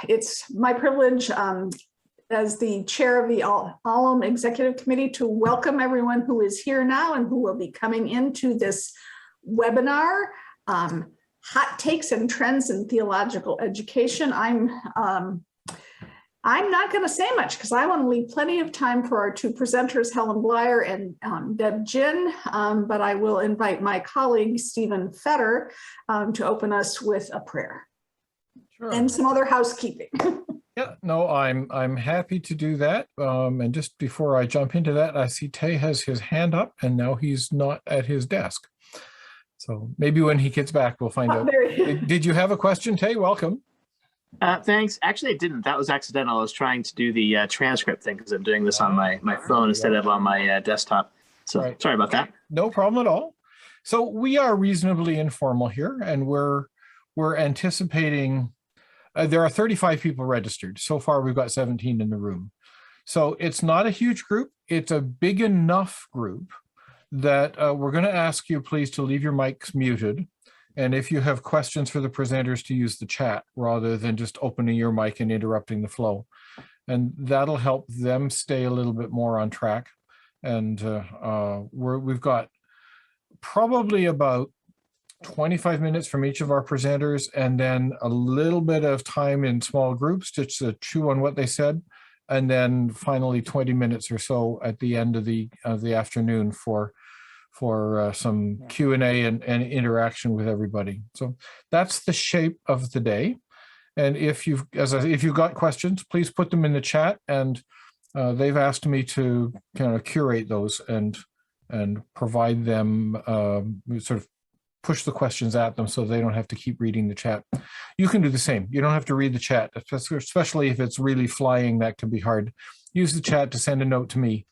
It's my privilege as the chair of the ALLLM Executive Committee to welcome everyone who is here now and who will be coming into this webinar, Hot Takes and Trends in Theological Education. I'm not going to say much because I want to leave plenty of time for our two presenters, Helen Blier and Deb Jin, but I will invite my colleague, Stephen Fetter, to open us with a prayer. Sure. And some other housekeeping. Yeah, no, I'm happy to do that. And just before I jump into that, I see Tay has his hand up and now he's not at his desk. So maybe when he gets back, we'll find out. Did you have a question, Tay? Welcome. Thanks. Actually, I didn't. That was accidental. I was trying to do the transcript thing because I'm doing this on my phone instead of on my desktop. So right. Sorry about that. No problem at all. So we are reasonably informal here, and we're anticipating. There are 35 people registered. So far, we've got 17 in the room. So it's not a huge group. It's a big enough group that we're going to ask you, please, to leave your mics muted. And if you have questions for the presenters, to use the chat rather than just opening your mic and interrupting the flow. And that'll help them stay a little bit more on track. And we've got probably about 25 minutes from each of our presenters, and then a little bit of time in small groups just to chew on what they said. And then finally 20 minutes or so at the end of the afternoon for some Q&A and interaction with everybody. So that's the shape of the day. And if you've got questions, please put them in the chat. And they've asked me to kind of curate those and provide them, sort of push the questions at them so they don't have to keep reading the chat. You can do the same. You don't have to read the chat, especially if it's really flying. That can be hard. Use the chat to send a note to me,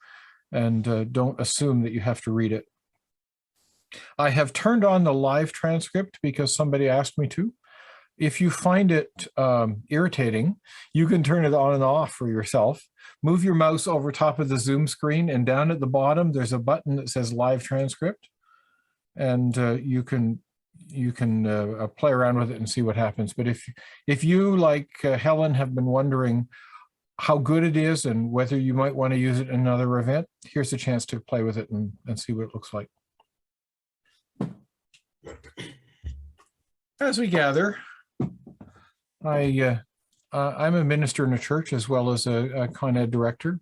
and don't assume that you have to read it. I have turned on the live transcript because somebody asked me to. If you find it irritating, you can turn it on and off for yourself. Move your mouse over top of the Zoom screen, and down at the bottom, there's a button that says live transcript. And you can play around with it and see what happens. But if you, like Helen, have been wondering how good it is and whether you might want to use it in another event, here's a chance to play with it and see what it looks like. As we gather, I'm a minister in a church as well as a Con Ed director.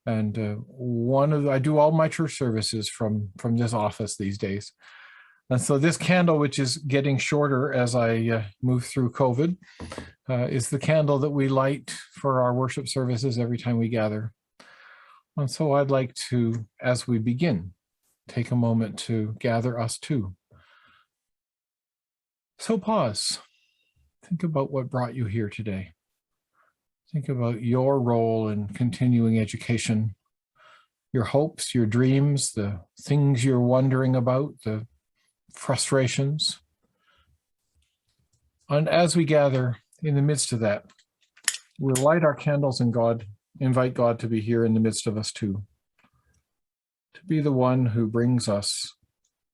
And I do all my church services from this office these days. And so this candle, which is getting shorter as I move through COVID, is the candle that we light for our worship services every time we gather. And so I'd like to, as we begin, take a moment to gather us too. So pause. Think about what brought you here today. Think about your role in continuing education, your hopes, your dreams, the things you're wondering about, the frustrations. And as we gather in the midst of that, we'll light our candles and invite God to be here in the midst of us too, to be the one who brings us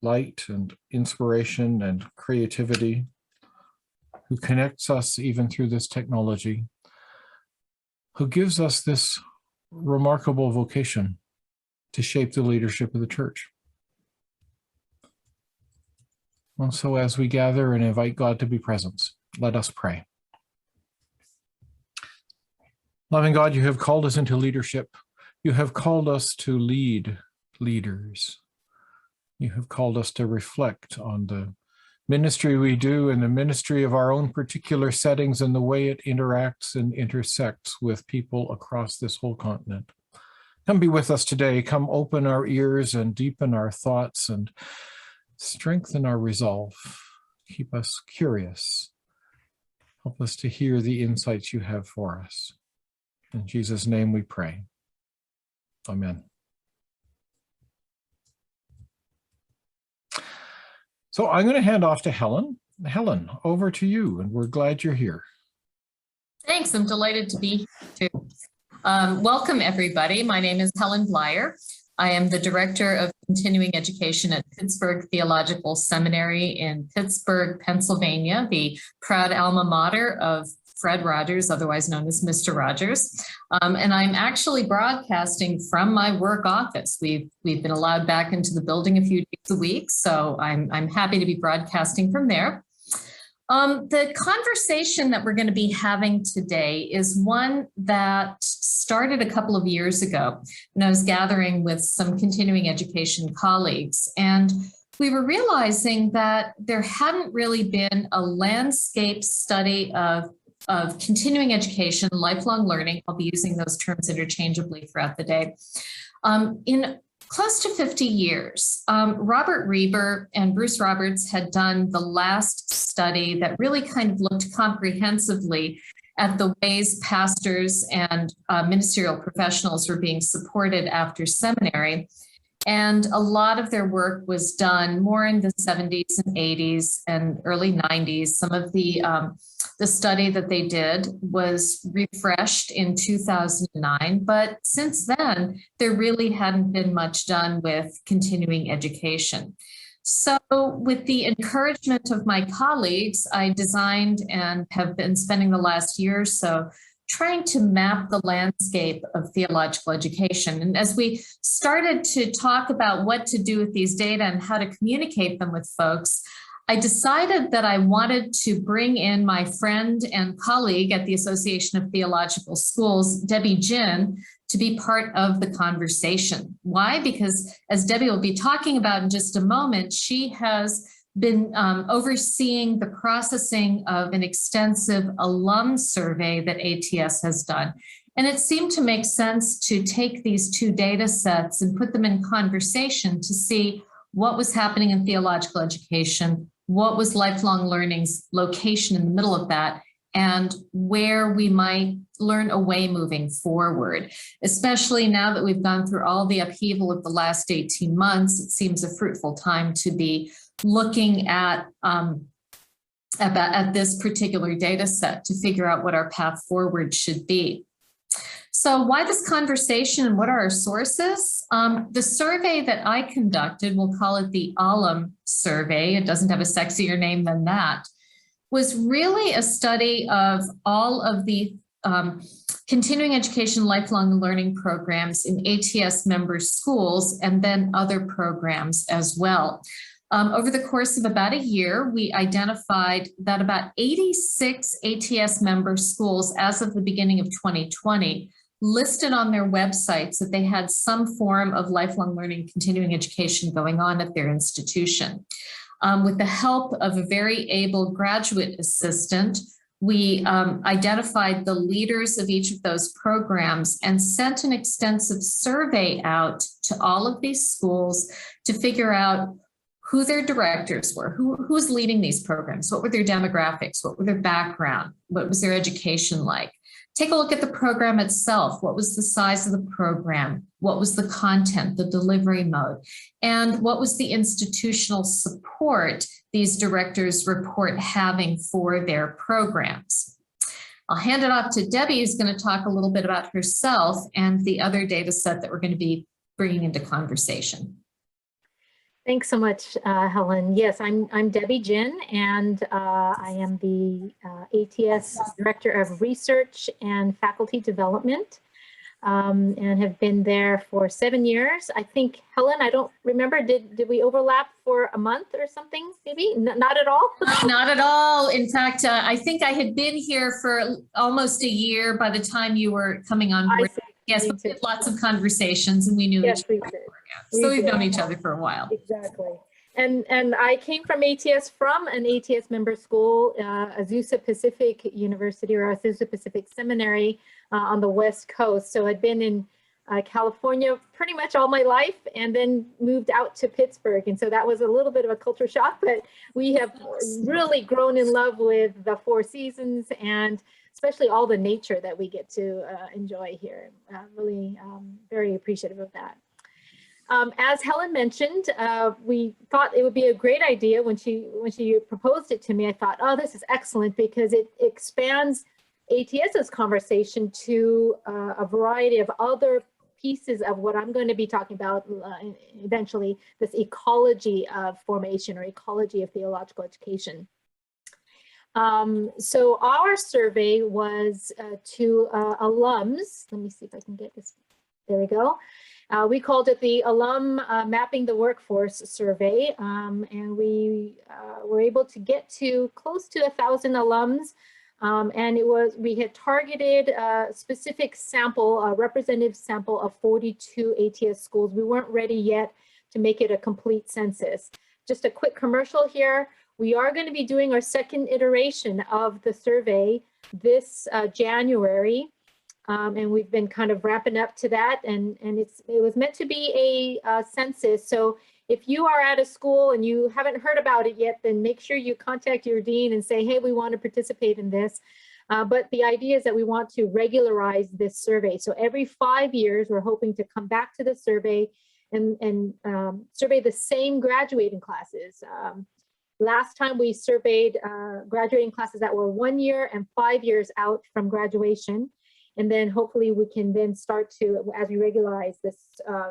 light and inspiration and creativity, who connects us even through this technology, who gives us this remarkable vocation to shape the leadership of the church. And so as we gather and invite God to be present, let us pray. Loving God, you have called us into leadership. You have called us to lead leaders. You have called us to reflect on the ministry we do and the ministry of our own particular settings and the way it interacts and intersects with people across this whole continent. Come be with us today. Come open our ears and deepen our thoughts and strengthen our resolve. Keep us curious. Help us to hear the insights you have for us. In Jesus' name we pray. Amen. So I'm going to hand off to Helen. Helen, over to you, and we're glad you're here. Thanks, I'm delighted to be here too. Welcome everybody. My name is Helen Blier. I am the Director of Continuing Education at Pittsburgh Theological Seminary in Pittsburgh, Pennsylvania, the proud alma mater of Fred Rogers, otherwise known as Mr. Rogers. And I'm actually broadcasting from my work office. We've been allowed back into the building a few days a week, so I'm happy to be broadcasting from there. The conversation that we're going to be having today is one that started a couple of years ago when I was gathering with some continuing education colleagues. And we were realizing that there hadn't really been a landscape study of continuing education, lifelong learning. I'll be using those terms interchangeably throughout the day. In close to 50 years, Robert Reber and Bruce Roberts had done the last study that really kind of looked comprehensively at the ways pastors and ministerial professionals were being supported after seminary. And a lot of their work was done more in the 70s and 80s and early 90s. Some of the study that they did was refreshed in 2009, but since then, there really hadn't been much done with continuing education. So with the encouragement of my colleagues, I designed and have been spending the last year or so trying to map the landscape of theological education. And as we started to talk about what to do with these data and how to communicate them with folks, I decided that I wanted to bring in my friend and colleague at the Association of Theological Schools, Debbie Jin, to be part of the conversation. Why? Because as Debbie will be talking about in just a moment, she has been overseeing the processing of an extensive alum survey that ATS has done. And it seemed to make sense to take these two data sets and put them in conversation to see what was happening in theological education, what was lifelong learning's location in the middle of that, and where we might learn a way moving forward. Especially now that we've gone through all the upheaval of the last 18 months, it seems a fruitful time to be looking at this particular data set to figure out what our path forward should be. So why this conversation and what are our sources? The survey that I conducted, we'll call it the ALLLM survey, it doesn't have a sexier name than that, was really a study of all of the continuing education lifelong learning programs in ATS member schools and then other programs as well. Over the course of about a year, we identified that about 86 ATS member schools as of the beginning of 2020 listed on their websites that they had some form of lifelong learning continuing education going on at their institution. With the help of a very able graduate assistant, we identified the leaders of each of those programs and sent an extensive survey out to all of these schools to figure out who their directors were, who was leading these programs, what were their demographics, what were their background, what was their education like. Take a look at the program itself. What was the size of the program? What was the content, the delivery mode? And what was the institutional support these directors report having for their programs? I'll hand it off to Debbie, who's going to talk a little bit about herself and the other data set that we're going to be bringing into conversation. Thanks so much, Helen. Yes, I'm Debbie Jin, and I am the ATS Director of Research and Faculty Development, and have been there for 7 years. I think, Helen, I don't remember, did we overlap for a month or something, maybe? Not at all? Not at all. In fact, I think I had been here for almost a year by the time you were coming on board. Yes, we had lots of conversations and we knew each other. So we've known each other for a while. Exactly. And I came from ATS from an ATS member school, Azusa Pacific University or Azusa Pacific Seminary on the West Coast. So I'd been in California pretty much all my life and then moved out to Pittsburgh. And so that was a little bit of a culture shock, but we have really grown in love with the Four Seasons and especially all the nature that we get to enjoy here. Really very appreciative of that. As Helen mentioned, we thought it would be a great idea when she proposed it to me. I thought, oh, this is excellent because it expands ATS's conversation to a variety of other pieces of what I'm going to be talking about eventually, this ecology of formation or ecology of theological education. So our survey was to alums. Let me see if I can get this. There we go. We called it the Alum Mapping the Workforce Survey, and we were able to get to close to 1,000 alums. And we had targeted a specific sample, a representative sample of 42 ATS schools. We weren't ready yet to make it a complete census. Just a quick commercial here. We are going to be doing our second iteration of the survey this January. And we've been kind of wrapping up to that. And it was meant to be a census. So if you are at a school and you haven't heard about it yet, then make sure you contact your dean and say, hey, we want to participate in this. But the idea is that we want to regularize this survey. So every 5 years, we're hoping to come back to the survey and survey the same graduating classes. Last time we surveyed graduating classes that were 1 year and 5 years out from graduation. And then hopefully we can then start to, as we regularize this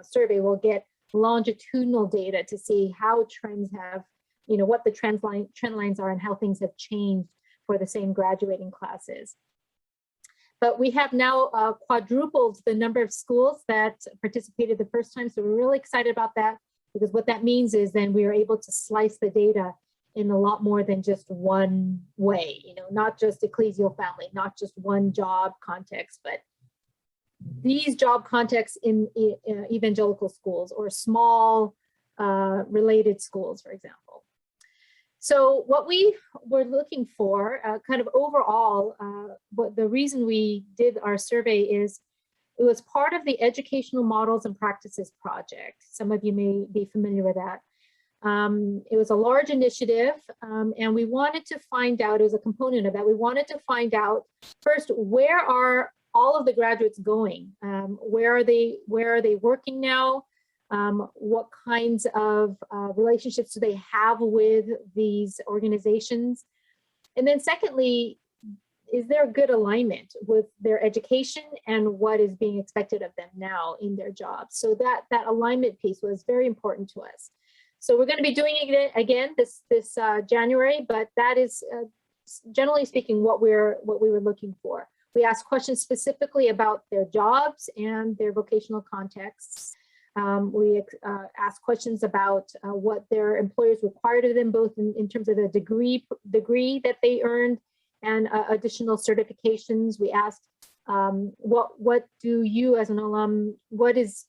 survey, we'll get longitudinal data to see how trends have, what the trend lines are and how things have changed for the same graduating classes. But we have now quadrupled the number of schools that participated the first time. So we're really excited about that, because what that means is then we are able to slice the data in a lot more than just one way, not just ecclesial family, not just one job context, but these job contexts in evangelical schools or small related schools, for example. So what we were looking for, kind of overall, what the reason we did our survey is it was part of the Educational Models and Practices Project. Some of you may be familiar with that. It was a large initiative, and we wanted to find out, it was a component of that, we wanted to find out first, where are all of the graduates going? Where are they working now? What kinds of relationships do they have with these organizations? And then secondly, is there a good alignment with their education and what is being expected of them now in their jobs? So that alignment piece was very important to us. So we're going to be doing it again this January, but that is generally speaking what we were looking for. We asked questions specifically about their jobs and their vocational contexts. We asked questions about what their employers required of them, both in terms of the degree that they earned and additional certifications. We asked, what do you as an alum, what is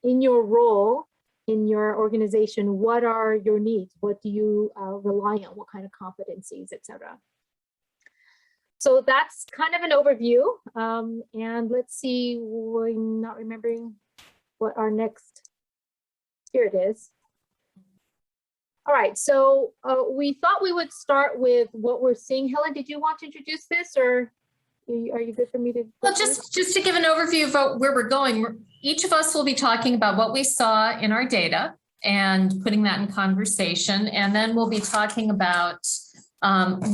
in your role in your organization, what are your needs? What do you rely on? What kind of competencies, et cetera? So that's kind of an overview. And let's see, we're not remembering what our next, here it is. All right, so we thought we would start with what we're seeing. Helen, did you want to introduce this, or are you good for me to? Well, just to give an overview of where we're going, each of us will be talking about what we saw in our data and putting that in conversation. And then we'll be talking about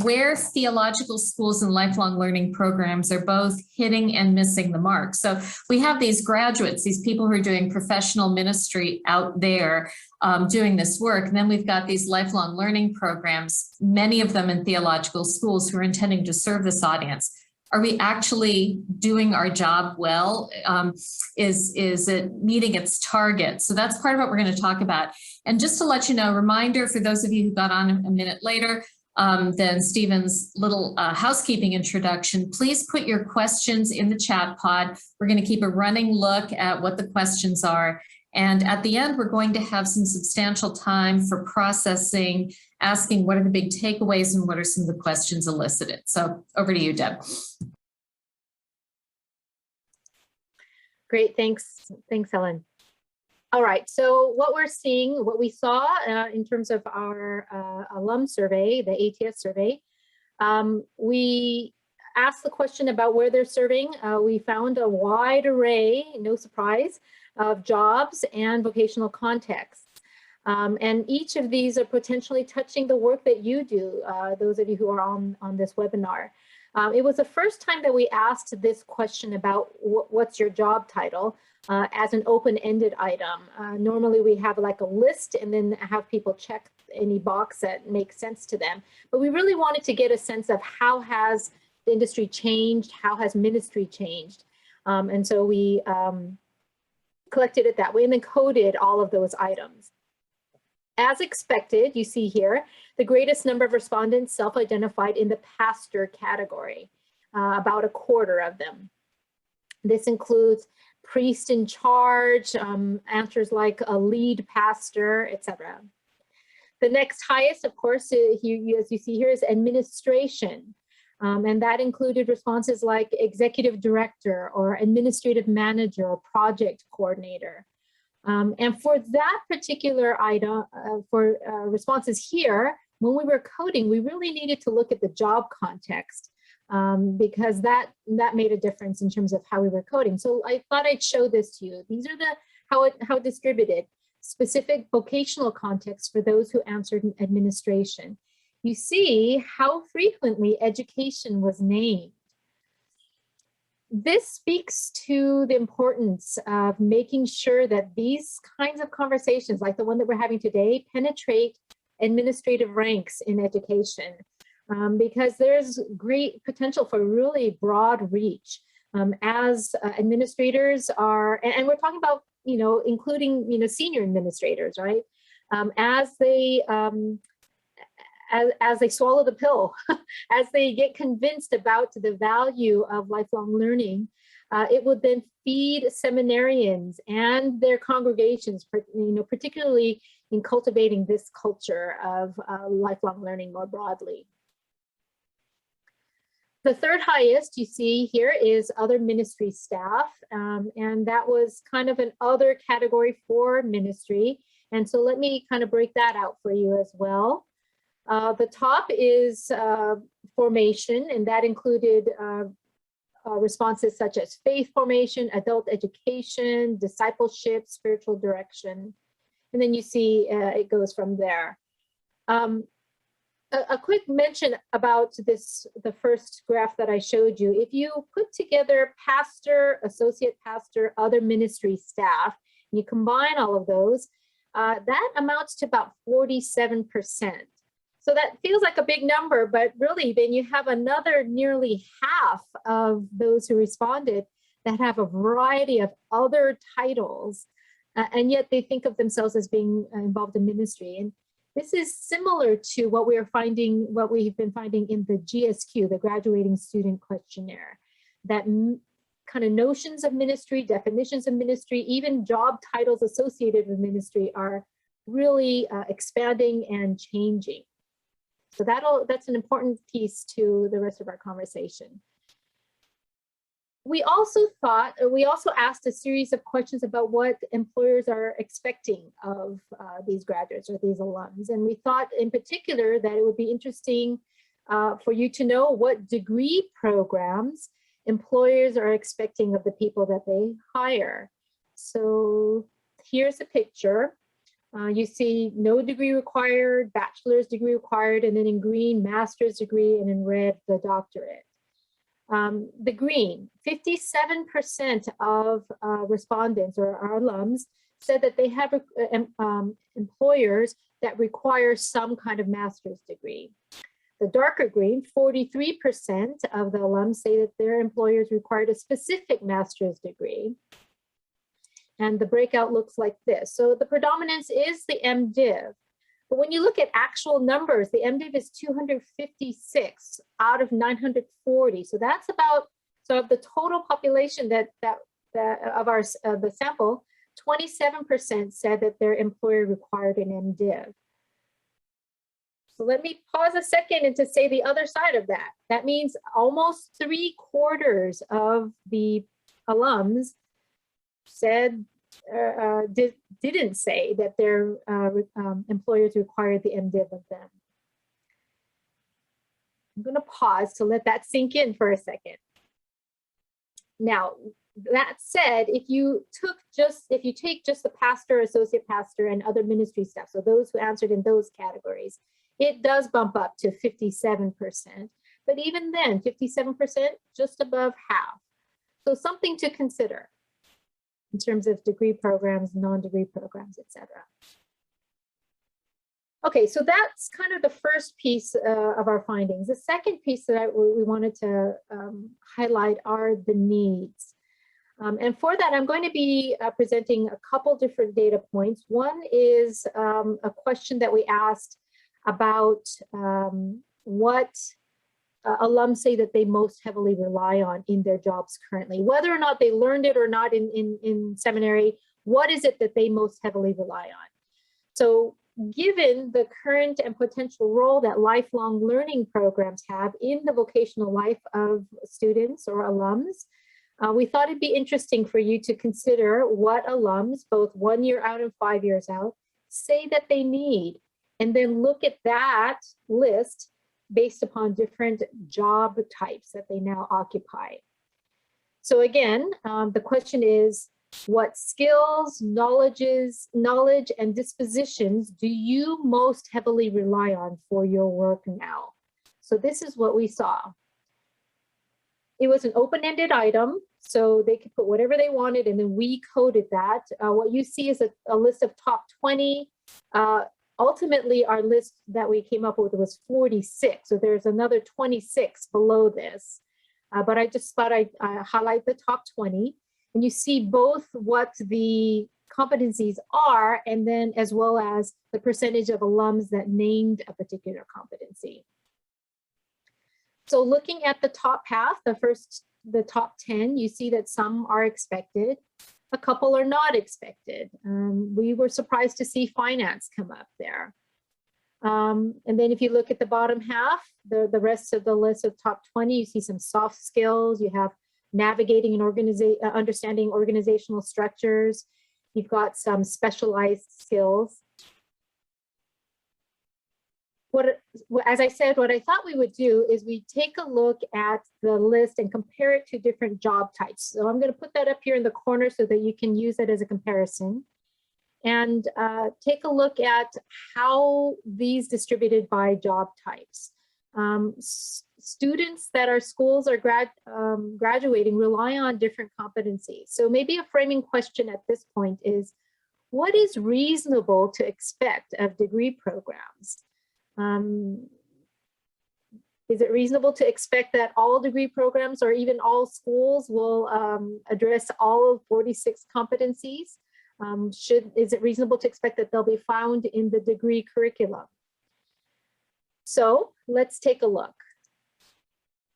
where theological schools and lifelong learning programs are both hitting and missing the mark. So we have these graduates, these people who are doing professional ministry out there doing this work. And then we've got these lifelong learning programs, many of them in theological schools, who are intending to serve this audience. Are we actually doing our job well? Is it meeting its target? So that's part of what we're going to talk about. And just to let you know, reminder for those of you who got on a minute later than Stephen's little housekeeping introduction, please put your questions in the chat pod. We're going to keep a running look at what the questions are. And at the end, we're going to have some substantial time for processing, asking what are the big takeaways and what are some of the questions elicited. So over to you, Deb. Great, thanks, Helen. All right, so what we saw in terms of our alum survey, the ATS survey, we asked the question about where they're serving. We found a wide array, no surprise, of jobs and vocational contexts. And each of these are potentially touching the work that you do, those of you who are on this webinar. It was the first time that we asked this question about what's your job title. as an open-ended item. Normally we have like a list and then have people check any box that makes sense to them. But we really wanted to get a sense of how has the industry changed, how has ministry changed. And so we collected it that way and then coded all of those items. As expected, you see here, the greatest number of respondents self-identified in the pastor category, about a quarter of them. This includes priest in charge, answers like a lead pastor, etc. The next highest, of course, as you see here, is administration. And that included responses like executive director or administrative manager or project coordinator. And for that particular item, for responses here, when we were coding, we really needed to look at the job context because that made a difference in terms of how we were coding. So I thought I'd show this to you. These are how it distributed. Specific vocational context for those who answered in administration. You see how frequently education was named. This speaks to the importance of making sure that these kinds of conversations, like the one that we're having today, penetrate administrative ranks in education, because there's great potential for really broad reach as administrators are, and we're talking about, including, senior administrators, right? As they swallow the pill, as they get convinced about the value of lifelong learning, it would then feed seminarians and their congregations, particularly in cultivating this culture of lifelong learning more broadly. The third highest you see here is other ministry staff, and that was kind of an other category for ministry. And so let me kind of break that out for you as well. The top is formation, and that included responses such as faith formation, adult education, discipleship, spiritual direction. And then you see it goes from there. A quick mention about the first graph that I showed you. If you put together pastor, associate pastor, other ministry staff, and you combine all of those, that amounts to about 47%. So that feels like a big number, but really then you have another nearly half of those who responded that have a variety of other titles, and yet they think of themselves as being involved in ministry. And this is similar to what we've been finding in the GSQ, the Graduating Student Questionnaire, that kind of notions of ministry, definitions of ministry, even job titles associated with ministry are really expanding and changing. So that's an important piece to the rest of our conversation. We also asked a series of questions about what employers are expecting of these graduates or these alums. And we thought in particular that it would be interesting for you to know what degree programs employers are expecting of the people that they hire. So here's a picture. You see no degree required, bachelor's degree required, and then in green, master's degree, and in red, the doctorate. The green, 57% of respondents or our alums said that they have employers that require some kind of master's degree. The darker green, 43% of the alums say that their employers required a specific master's degree. And the breakout looks like this. So the predominance is the MDiv. But when you look at actual numbers, the MDiv is 256 out of 940. So that's about, so of the total population of the sample, 27% said that their employer required an MDiv. So let me pause a second and to say the other side of that. That means almost 3/4 of the alums said didn't say that their employers required the MDiv of them. I'm going to pause to let that sink in for a second. Now, that said, if you take just the pastor, associate pastor, and other ministry staff, so those who answered in those categories, it does bump up to 57%. But even then, 57%, just above half. So something to consider. in terms of degree programs, non-degree programs, etc. Okay, so that's kind of the first piece of our findings. The second piece that we wanted to highlight are the needs. And for that, I'm going to be presenting a couple different data points. One is a question that we asked about what alums say that they most heavily rely on in their jobs currently. Whether or not they learned it or not in seminary, what is it that they most heavily rely on? So given the current and potential role that lifelong learning programs have in the vocational life of students or alums, we thought it'd be interesting for you to consider what alums, both 1 year out and 5 years out, say that they need, and then look at that list based upon different job types that they now occupy. So again, the question is, what skills, knowledge, and dispositions do you most heavily rely on for your work now? So this is what we saw. It was an open-ended item, so they could put whatever they wanted, and then we coded that. What you see is a list of top 20. Ultimately, our list that we came up with was 46, so there's another 26 below this. But I just thought I'd highlight the top 20. And you see both what the competencies are, and then as well as the percentage of alums that named a particular competency. So looking at the top half, the top 10, you see that some are expected, a couple are not expected. We were surprised to see finance come up there. And then if you look at the bottom half, the rest of the list of top 20, you see some soft skills, you have navigating and understanding organizational structures. You've got some specialized skills. As I said, what I thought we would do is we take a look at the list and compare it to different job types. So I'm going to put that up here in the corner so that you can use it as a comparison. And take a look at how these distributed by job types. Students that our schools are graduating rely on different competencies. So maybe a framing question at this point is, what is reasonable to expect of degree programs? Is it reasonable to expect that all degree programs or even all schools will address all 46 competencies? Is it reasonable to expect that they'll be found in the degree curriculum? So let's take a look.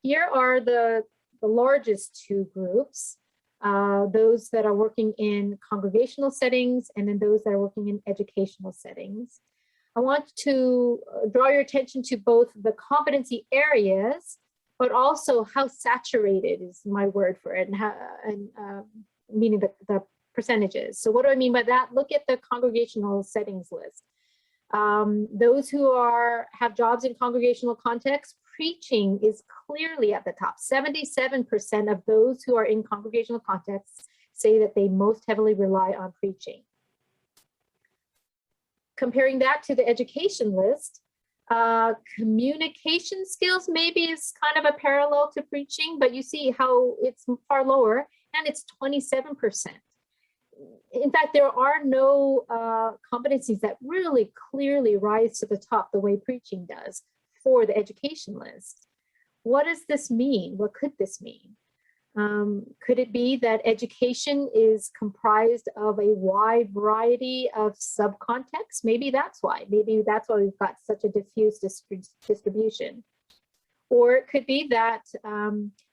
Here are the largest two groups, those that are working in congregational settings and then those that are working in educational settings. I want to draw your attention to both the competency areas, but also how saturated is my word for it, and meaning the percentages. So what do I mean by that? Look at the congregational settings list. Those who have jobs in congregational context, preaching is clearly at the top. 77% of those who are in congregational contexts say that they most heavily rely on preaching. Comparing that to the education list, communication skills maybe is kind of a parallel to preaching, but you see how it's far lower, and it's 27%. In fact, there are no competencies that really clearly rise to the top the way preaching does for the education list. What does this mean? What could this mean? Could it be that education is comprised of a wide variety of subcontexts? Maybe that's why. Maybe that's why we've got such a diffuse distribution. Or it could be that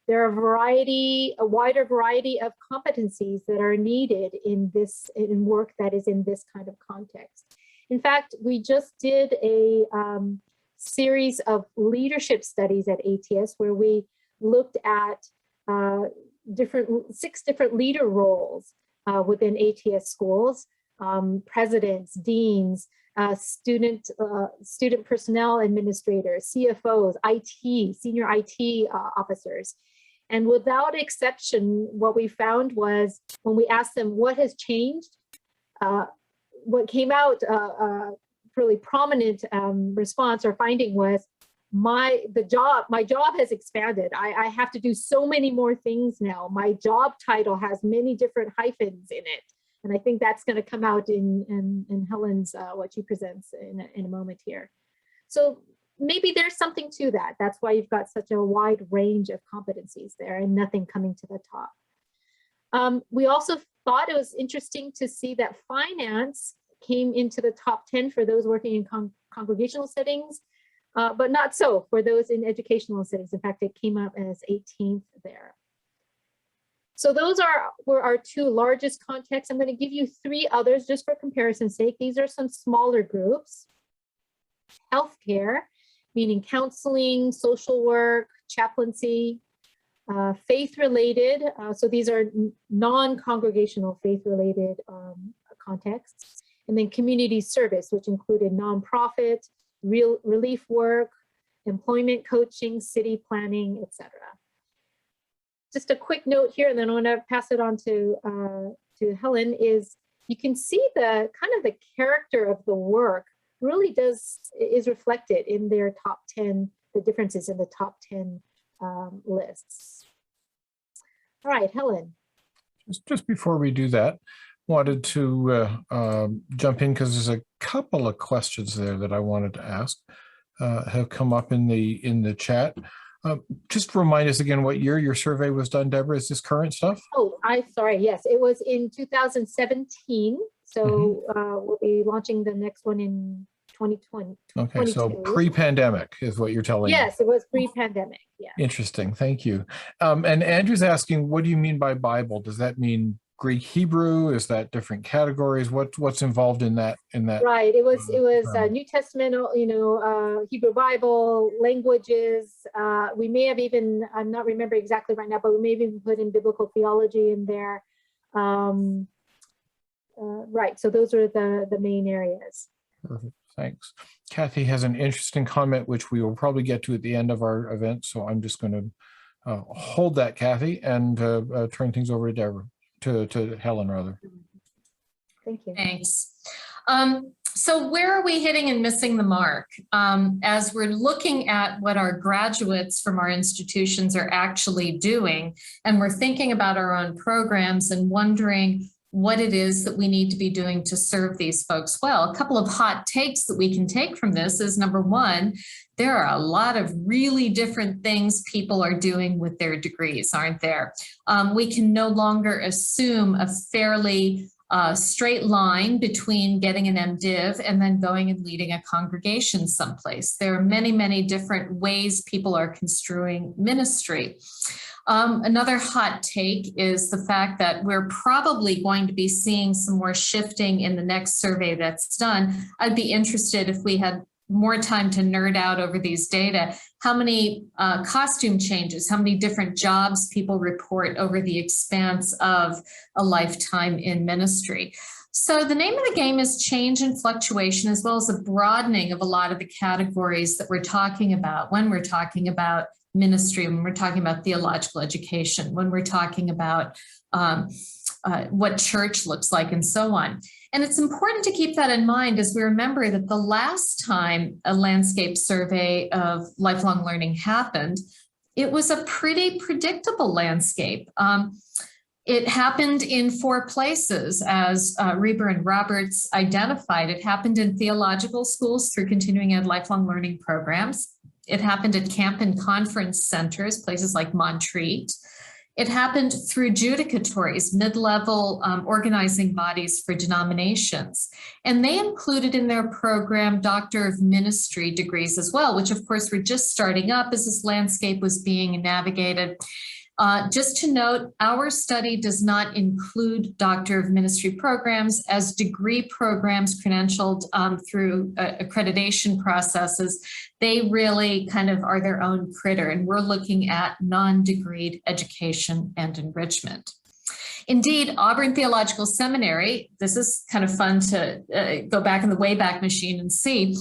there are a wider variety of competencies that are needed in work that is in this kind of context. In fact, we just did a series of leadership studies at ATS where we looked at 6 different leader roles within ATS schools, presidents, deans, student personnel administrators, CFOs, IT, senior IT officers. And without exception, what we found was when we asked them what has changed, what came out really prominent response or finding was my job has expanded. I have to do so many more things now. My job title has many different hyphens in it. And I think that's going to come out in Helen's, what she presents in a moment here. So maybe there's something to that. That's why you've got such a wide range of competencies there and nothing coming to the top. We also thought it was interesting to see that finance came into the top 10 for those working in congregational settings, but not so for those in educational settings. In fact, it came up as 18th there. So those were our two largest contexts. I'm going to give you three others just for comparison's sake. These are some smaller groups. Healthcare, meaning counseling, social work, chaplaincy, faith-related. So these are non-congregational faith-related contexts. And then community service, which included nonprofit, relief work, employment coaching, city planning, etc. Just a quick note here, and then I want to pass it on to Helen, is you can see the kind of the character of the work really is reflected in their top 10, the differences in the top 10 lists. All right, Helen. Just before we do that, wanted to jump in because there's a couple of questions there that I wanted to ask have come up in the chat. Just remind us again what year your survey was done, Deborah. Is this current stuff? Oh, I'm sorry. Yes, it was in 2017. So we'll be launching the next one in 2020. Okay, so pre-pandemic is what you're telling me. Yes, it was pre-pandemic. Yeah. Interesting. Thank you. And Andrew's asking, what do you mean by Bible? Does that mean Greek, Hebrew? Is that different categories? What's involved in that? Right. It was New Testament, Hebrew Bible, languages. We may have even, I'm not remember exactly right now, but we may have even put in biblical theology in there. Right. So those are the main areas. Perfect. Thanks. Kathy has an interesting comment, which we will probably get to at the end of our event. So I'm just going to hold that, Kathy, and turn things over to Deborah. To Helen, rather. Thank you. Thanks. So where are we hitting and missing the mark? As we're looking at what our graduates from our institutions are actually doing, and we're thinking about our own programs and wondering what it is that we need to be doing to serve these folks well. A couple of hot takes that we can take from this is, number one, there are a lot of really different things people are doing with their degrees, aren't there? We can no longer assume a fairly straight line between getting an MDiv and then going and leading a congregation someplace. There are many, many different ways people are construing ministry. Another hot take is the fact that we're probably going to be seeing some more shifting in the next survey that's done. I'd be interested if we had more time to nerd out over these data, how many costume changes, how many different jobs people report over the expanse of a lifetime in ministry. So the name of the game is change and fluctuation, as well as a broadening of a lot of the categories that we're talking about when we're talking about ministry, when we're talking about theological education, when we're talking about what church looks like and so on. And it's important to keep that in mind as we remember that the last time a landscape survey of lifelong learning happened, it was a pretty predictable landscape. It happened in 4 places, as Reber and Roberts identified. It happened in theological schools through continuing ed lifelong learning programs. It happened at camp and conference centers, places like Montreat. It happened through judicatories, mid-level organizing bodies for denominations. And they included in their program Doctor of Ministry degrees as well, which of course were just starting up as this landscape was being navigated. Just to note, our study does not include Doctor of Ministry programs as degree programs credentialed through accreditation processes. They really kind of are their own critter, and we're looking at non-degreed education and enrichment. Indeed, Auburn Theological Seminary, this is kind of fun to go back in the Wayback Machine and see,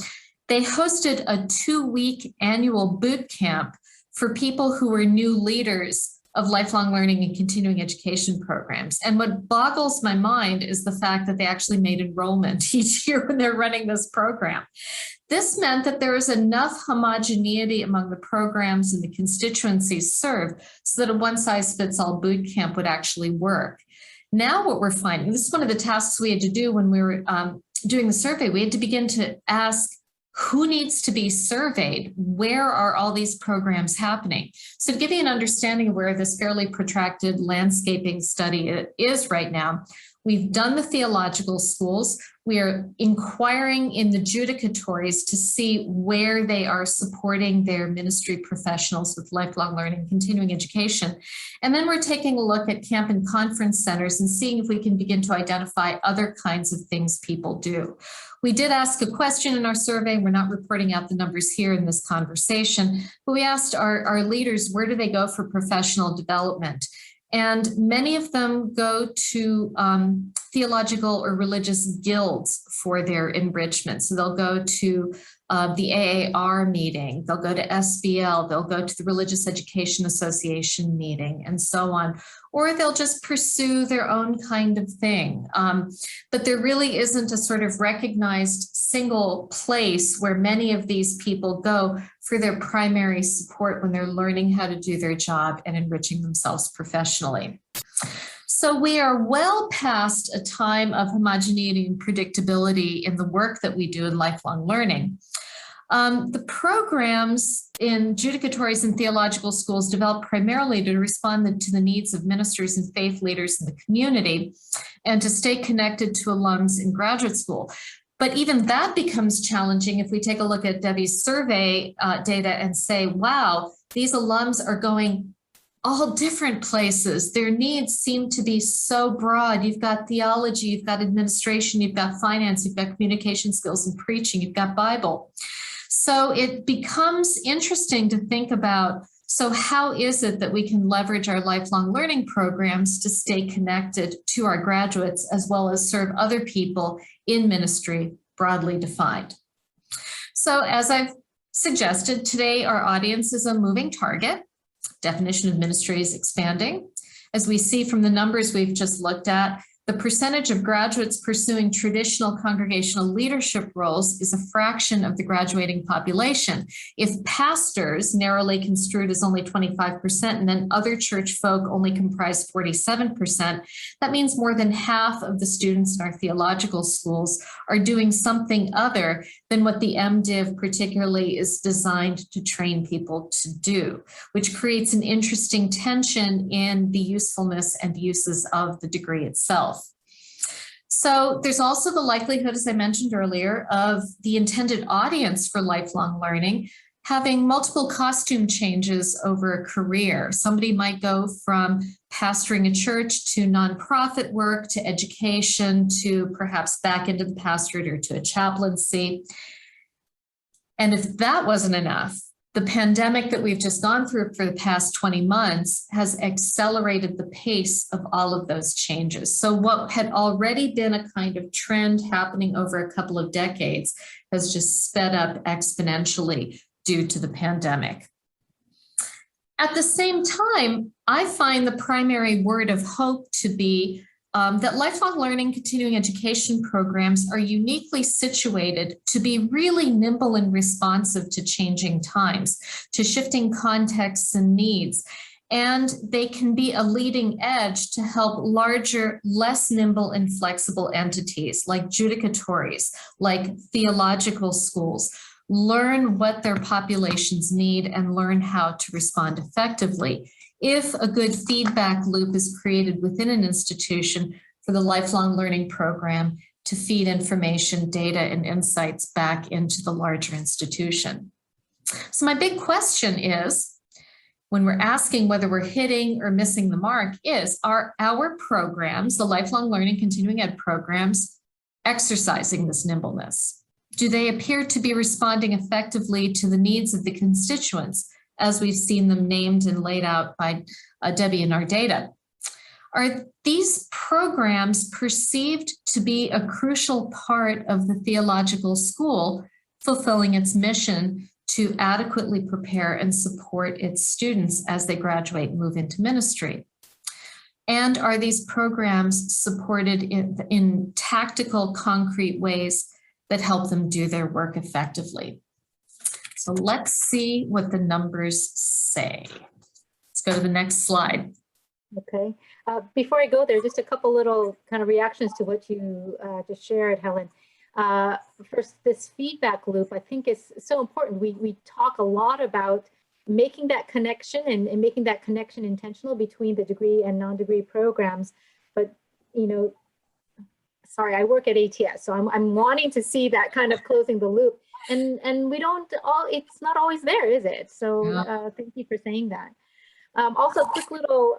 they hosted a 2-week annual boot camp for people who were new leaders of lifelong learning and continuing education programs. And what boggles my mind is the fact that they actually made enrollment each year when they're running this program. This meant that there was enough homogeneity among the programs and the constituencies served so that a one-size-fits-all boot camp would actually work. Now what we're finding, this is one of the tasks we had to do when we were doing the survey, we had to begin to ask who needs to be surveyed? Where are all these programs happening? So to give you an understanding of where this fairly protracted landscaping study is right now, we've done the theological schools. We are inquiring in the judicatories to see where they are supporting their ministry professionals with lifelong learning, continuing education. And then we're taking a look at camp and conference centers and seeing if we can begin to identify other kinds of things people do. We did ask a question in our survey. We're not reporting out the numbers here in this conversation, but we asked our leaders, where do they go for professional development? And many of them go to theological or religious guilds for their enrichment. So they'll go to the AAR meeting, they'll go to SBL, they'll go to the Religious Education Association meeting, and so on. Or they'll just pursue their own kind of thing. But there really isn't a sort of recognized single place where many of these people go for their primary support when they're learning how to do their job and enriching themselves professionally. So we are well past a time of homogeneity and predictability in the work that we do in lifelong learning. The programs in judicatories and theological schools developed primarily to respond to the needs of ministers and faith leaders in the community and to stay connected to alums in graduate school. But even that becomes challenging if we take a look at Debbie's survey data and say, wow, these alums are going all different places. Their needs seem to be so broad. You've got theology, you've got administration, you've got finance, you've got communication skills and preaching, you've got Bible. So it becomes interesting to think about, so how is it that we can leverage our lifelong learning programs to stay connected to our graduates as well as serve other people in ministry, broadly defined? So as I've suggested, today our audience is a moving target. Definition of ministry is expanding. As we see from the numbers we've just looked at, the percentage of graduates pursuing traditional congregational leadership roles is a fraction of the graduating population. If pastors, narrowly construed as only 25%, and then other church folk only comprise 47%, that means more than half of the students in our theological schools are doing something other than what the MDiv particularly is designed to train people to do, which creates an interesting tension in the usefulness and uses of the degree itself. So there's also the likelihood, as I mentioned earlier, of the intended audience for lifelong learning having multiple costume changes over a career. Somebody might go from pastoring a church to nonprofit work, to education, to perhaps back into the pastorate or to a chaplaincy. And if that wasn't enough, the pandemic that we've just gone through for the past 20 months has accelerated the pace of all of those changes. So what had already been a kind of trend happening over a couple of decades has just sped up exponentially due to the pandemic. At the same time, I find the primary word of hope to be that lifelong learning continuing education programs are uniquely situated to be really nimble and responsive to changing times, to shifting contexts and needs. And they can be a leading edge to help larger, less nimble and flexible entities like judicatories, like theological schools, learn what their populations need and learn how to respond effectively. If a good feedback loop is created within an institution for the lifelong learning program to feed information, data, and insights back into the larger institution. So my big question is, when we're asking whether we're hitting or missing the mark, are our programs, the lifelong learning continuing ed programs, exercising this nimbleness? Do they appear to be responding effectively to the needs of the constituents as we've seen them named and laid out by Debbie in our data? Are these programs perceived to be a crucial part of the theological school fulfilling its mission to adequately prepare and support its students as they graduate and move into ministry? And are these programs supported in tactical, concrete ways that help them do their work effectively? So let's see what the numbers say. Let's go to the next slide. Okay. Before I go there, just a couple little kind of reactions to what you just shared, Helen. First, this feedback loop, I think, is so important. We talk a lot about making that connection and making that connection intentional between the degree and non-degree programs. But, you know, sorry, I work at ATS, so I'm wanting to see that kind of closing the loop. And we don't all, it's not always there, is it? So thank you for saying that. Also, quick little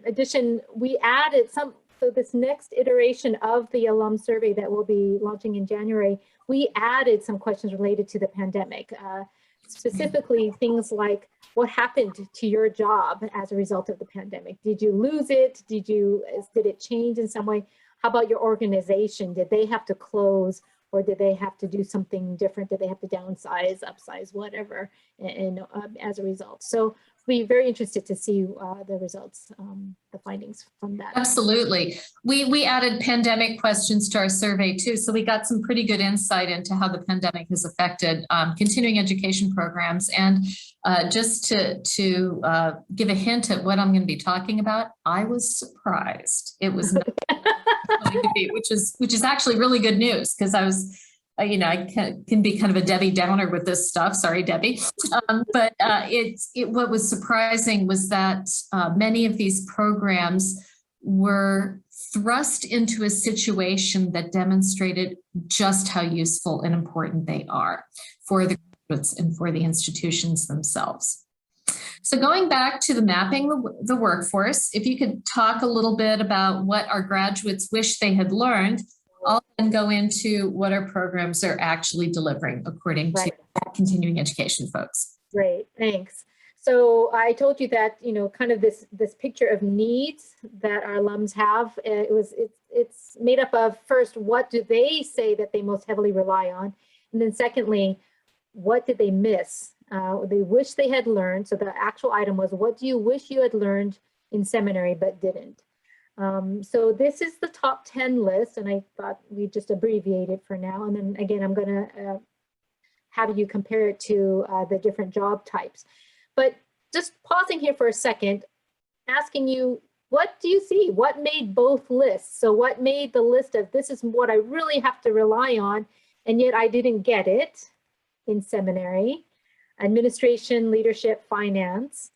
addition, we added some, so this next iteration of the alum survey that we'll be launching in January, we added some questions related to the pandemic. Specifically things like what happened to your job as a result of the pandemic? Did you lose it? Did it change in some way? How about your organization? Did they have to close, or did they have to do something different? Did they have to downsize, upsize, whatever, and as a result? So be very interested to see the results, the findings from that. Absolutely. We added pandemic questions to our survey too. So we got some pretty good insight into how the pandemic has affected continuing education programs. And just to give a hint at what I'm going to be talking about, I was surprised. It was not going to be, which is actually really good news, because I was, I can be kind of a Debbie Downer with this stuff. Sorry, Debbie. But what was surprising was that many of these programs were thrust into a situation that demonstrated just how useful and important they are for the graduates and for the institutions themselves. So going back to the mapping the workforce, if you could talk a little bit about what our graduates wish they had learned, I'll then go into what our programs are actually delivering according to continuing education folks. Great, thanks. So I told you that, kind of this picture of needs that our alums have, it's made up of, first, what do they say that they most heavily rely on? And then secondly, what did they miss? They wish they had learned. So the actual item was, what do you wish you had learned in seminary but didn't? So this is the top 10 list, and I thought we'd just abbreviate it for now. And then again, I'm going to have you compare it to the different job types. But just pausing here for a second, asking you, what do you see? What made both lists? So what made the list of this is what I really have to rely on, and yet I didn't get it in seminary, administration, leadership, finance,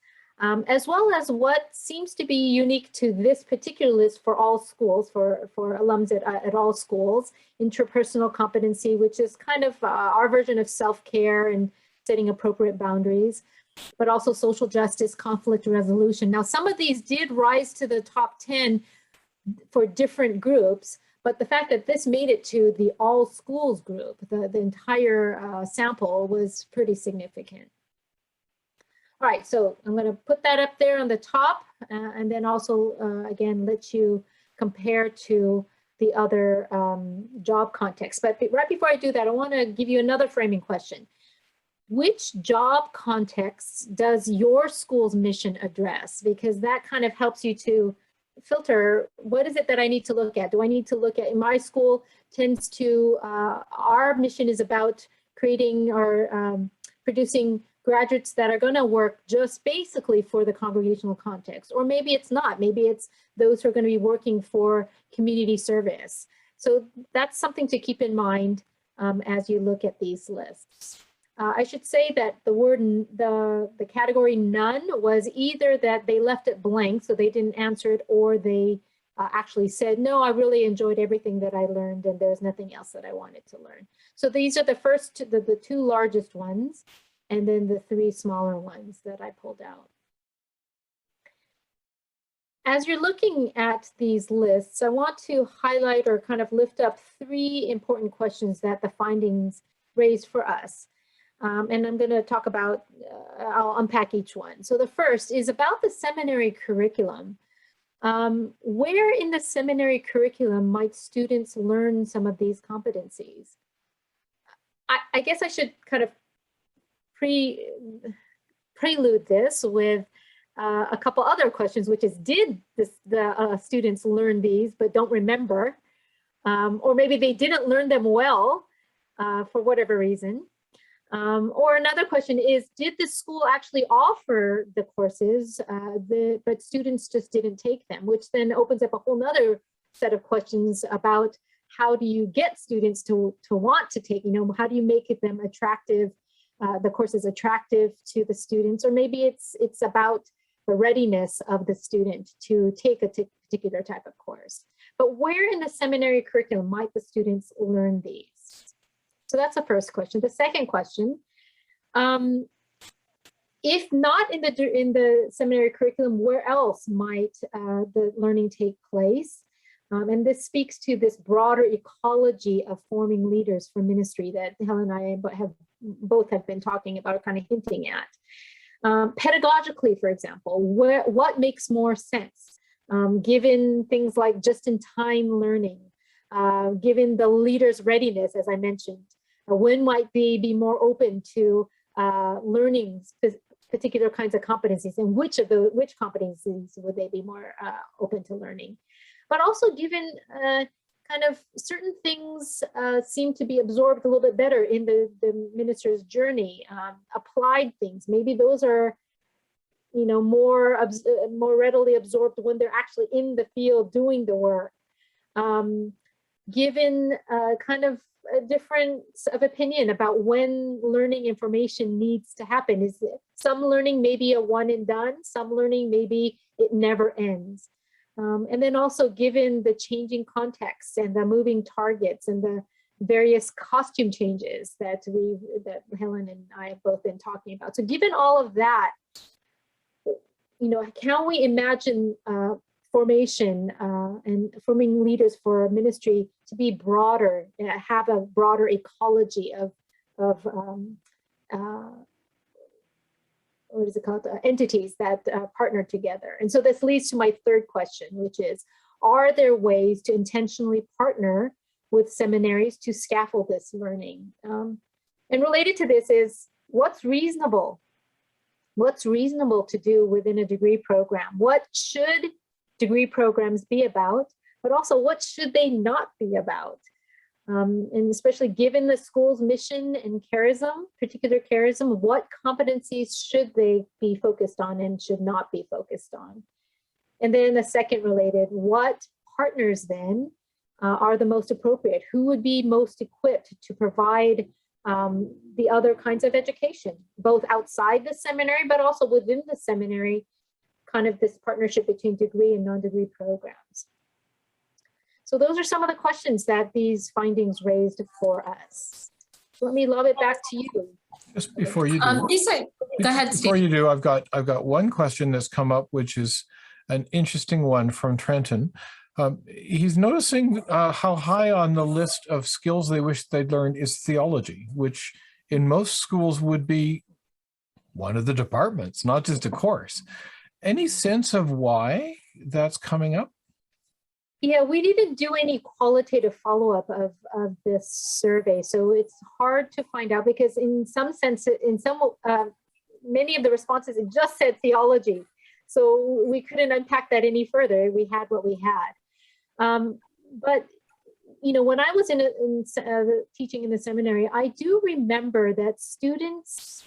as well as what seems to be unique to this particular list for all schools, for alums at all schools, interpersonal competency, which is kind of our version of self-care and setting appropriate boundaries, but also social justice, conflict resolution. Now, some of these did rise to the top 10 for different groups, but the fact that this made it to the all schools group, the entire sample, was pretty significant. All right, so I'm going to put that up there on the top, and then also, again, let you compare to the other job context. But right before I do that, I want to give you another framing question. Which job contexts does your school's mission address? Because that kind of helps you to filter, what is it that I need to look at? Do I need to look at, in my school tends to, our mission is about creating or producing graduates that are going to work just basically for the congregational context, or maybe it's not. Maybe it's those who are going to be working for community service. So that's something to keep in mind as you look at these lists. I should say that the word, the category none was either that they left it blank, so they didn't answer it, or they actually said, no, I really enjoyed everything that I learned and there's nothing else that I wanted to learn. So these are the first, the two largest ones, and then the three smaller ones that I pulled out. As you're looking at these lists, I want to highlight or kind of lift up three important questions that the findings raised for us. And I'm going to talk about, I'll unpack each one. So the first is about the seminary curriculum. Where in the seminary curriculum might students learn some of these competencies? I guess I should kind of prelude this with a couple other questions, which is, did the students learn these but don't remember? Or maybe they didn't learn them well for whatever reason. Or another question is, did the school actually offer the courses, but students just didn't take them, which then opens up a whole nother set of questions about how do you get students to want to take, how do you make them attractive, the courses attractive to the students, or maybe it's about the readiness of the student to take a particular type of course. But where in the seminary curriculum might the students learn these? So that's the first question. The second question, if not in the seminary curriculum, where else might the learning take place? And this speaks to this broader ecology of forming leaders for ministry that Helen and I have been talking about, or kind of hinting at. Pedagogically, for example, what makes more sense, given things like just-in-time learning, given the leader's readiness, as I mentioned, when might they be more open to learning particular kinds of competencies, and which competencies would they be more open to learning? But also given kind of certain things seem to be absorbed a little bit better in the minister's journey, applied things. Maybe those are, more readily absorbed when they're actually in the field doing the work. Given kind of a difference of opinion about when learning information needs to happen. Is some learning maybe a one and done, some learning maybe it never ends. And then also given the changing context and the moving targets and the various costume changes that Helen and I have both been talking about. So given all of that, can we imagine formation and forming leaders for ministry to be broader, have a broader ecology of what is it called, entities that partner together. And so this leads to my third question, which is, are there ways to intentionally partner with seminaries to scaffold this learning? And related to this is, what's reasonable? What's reasonable to do within a degree program? What should degree programs be about? But also, what should they not be about? And especially given the school's mission and charism, particular charism, what competencies should they be focused on and should not be focused on? And then the second related, what partners then are the most appropriate? Who would be most equipped to provide the other kinds of education, both outside the seminary, but also within the seminary, kind of this partnership between degree and non-degree programs? So those are some of the questions that these findings raised for us. So let me lob it back to you. Just before you do, go ahead, Steve. Before you do, I've got one question that's come up, which is an interesting one from Trenton. He's noticing how high on the list of skills they wish they'd learned is theology, which in most schools would be one of the departments, not just a course. Any sense of why that's coming up? Yeah, we didn't do any qualitative follow-up of this survey, so it's hard to find out, because in some sense, many of the responses, it just said theology. So we couldn't unpack that any further. We had what we had. But when I was teaching in the seminary, I do remember that students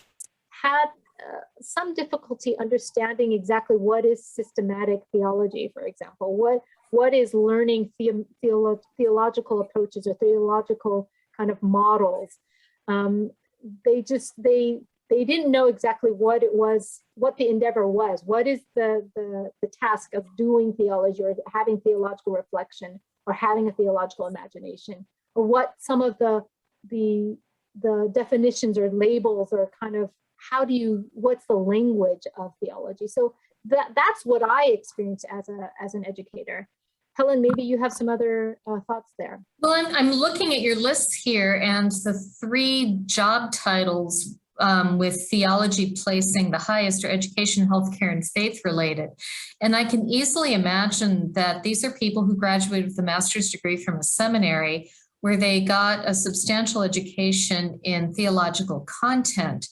had some difficulty understanding exactly what is systematic theology, for example. What is learning theological approaches or theological kind of models? They didn't know exactly what it was, what the endeavor was. What is the task of doing theology, or having theological reflection, or having a theological imagination, or what some of the definitions or labels, or kind of what's the language of theology? So that's what I experienced as an educator. Helen, maybe you have some other thoughts there. Well, I'm looking at your list here, and the 3 job titles with theology placing the highest are education, healthcare, and faith related. And I can easily imagine that these are people who graduated with a master's degree from a seminary where they got a substantial education in theological content.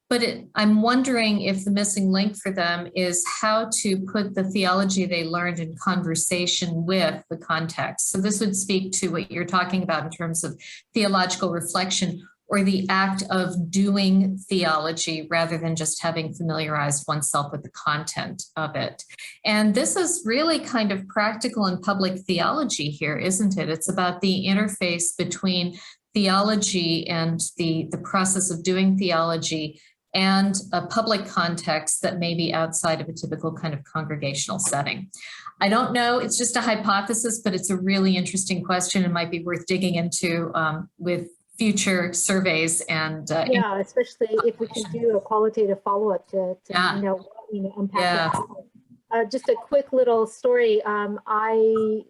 But I'm wondering if the missing link for them is how to put the theology they learned in conversation with the context. So this would speak to what you're talking about in terms of theological reflection, or the act of doing theology rather than just having familiarized oneself with the content of it. And this is really kind of practical and public theology here, isn't it? It's about the interface between theology and the process of doing theology and a public context that may be outside of a typical kind of congregational setting. I don't know, it's just a hypothesis, but it's a really interesting question and might be worth digging into with future surveys and yeah, especially if we can do a qualitative follow-up to unpack that. Just a quick little story. I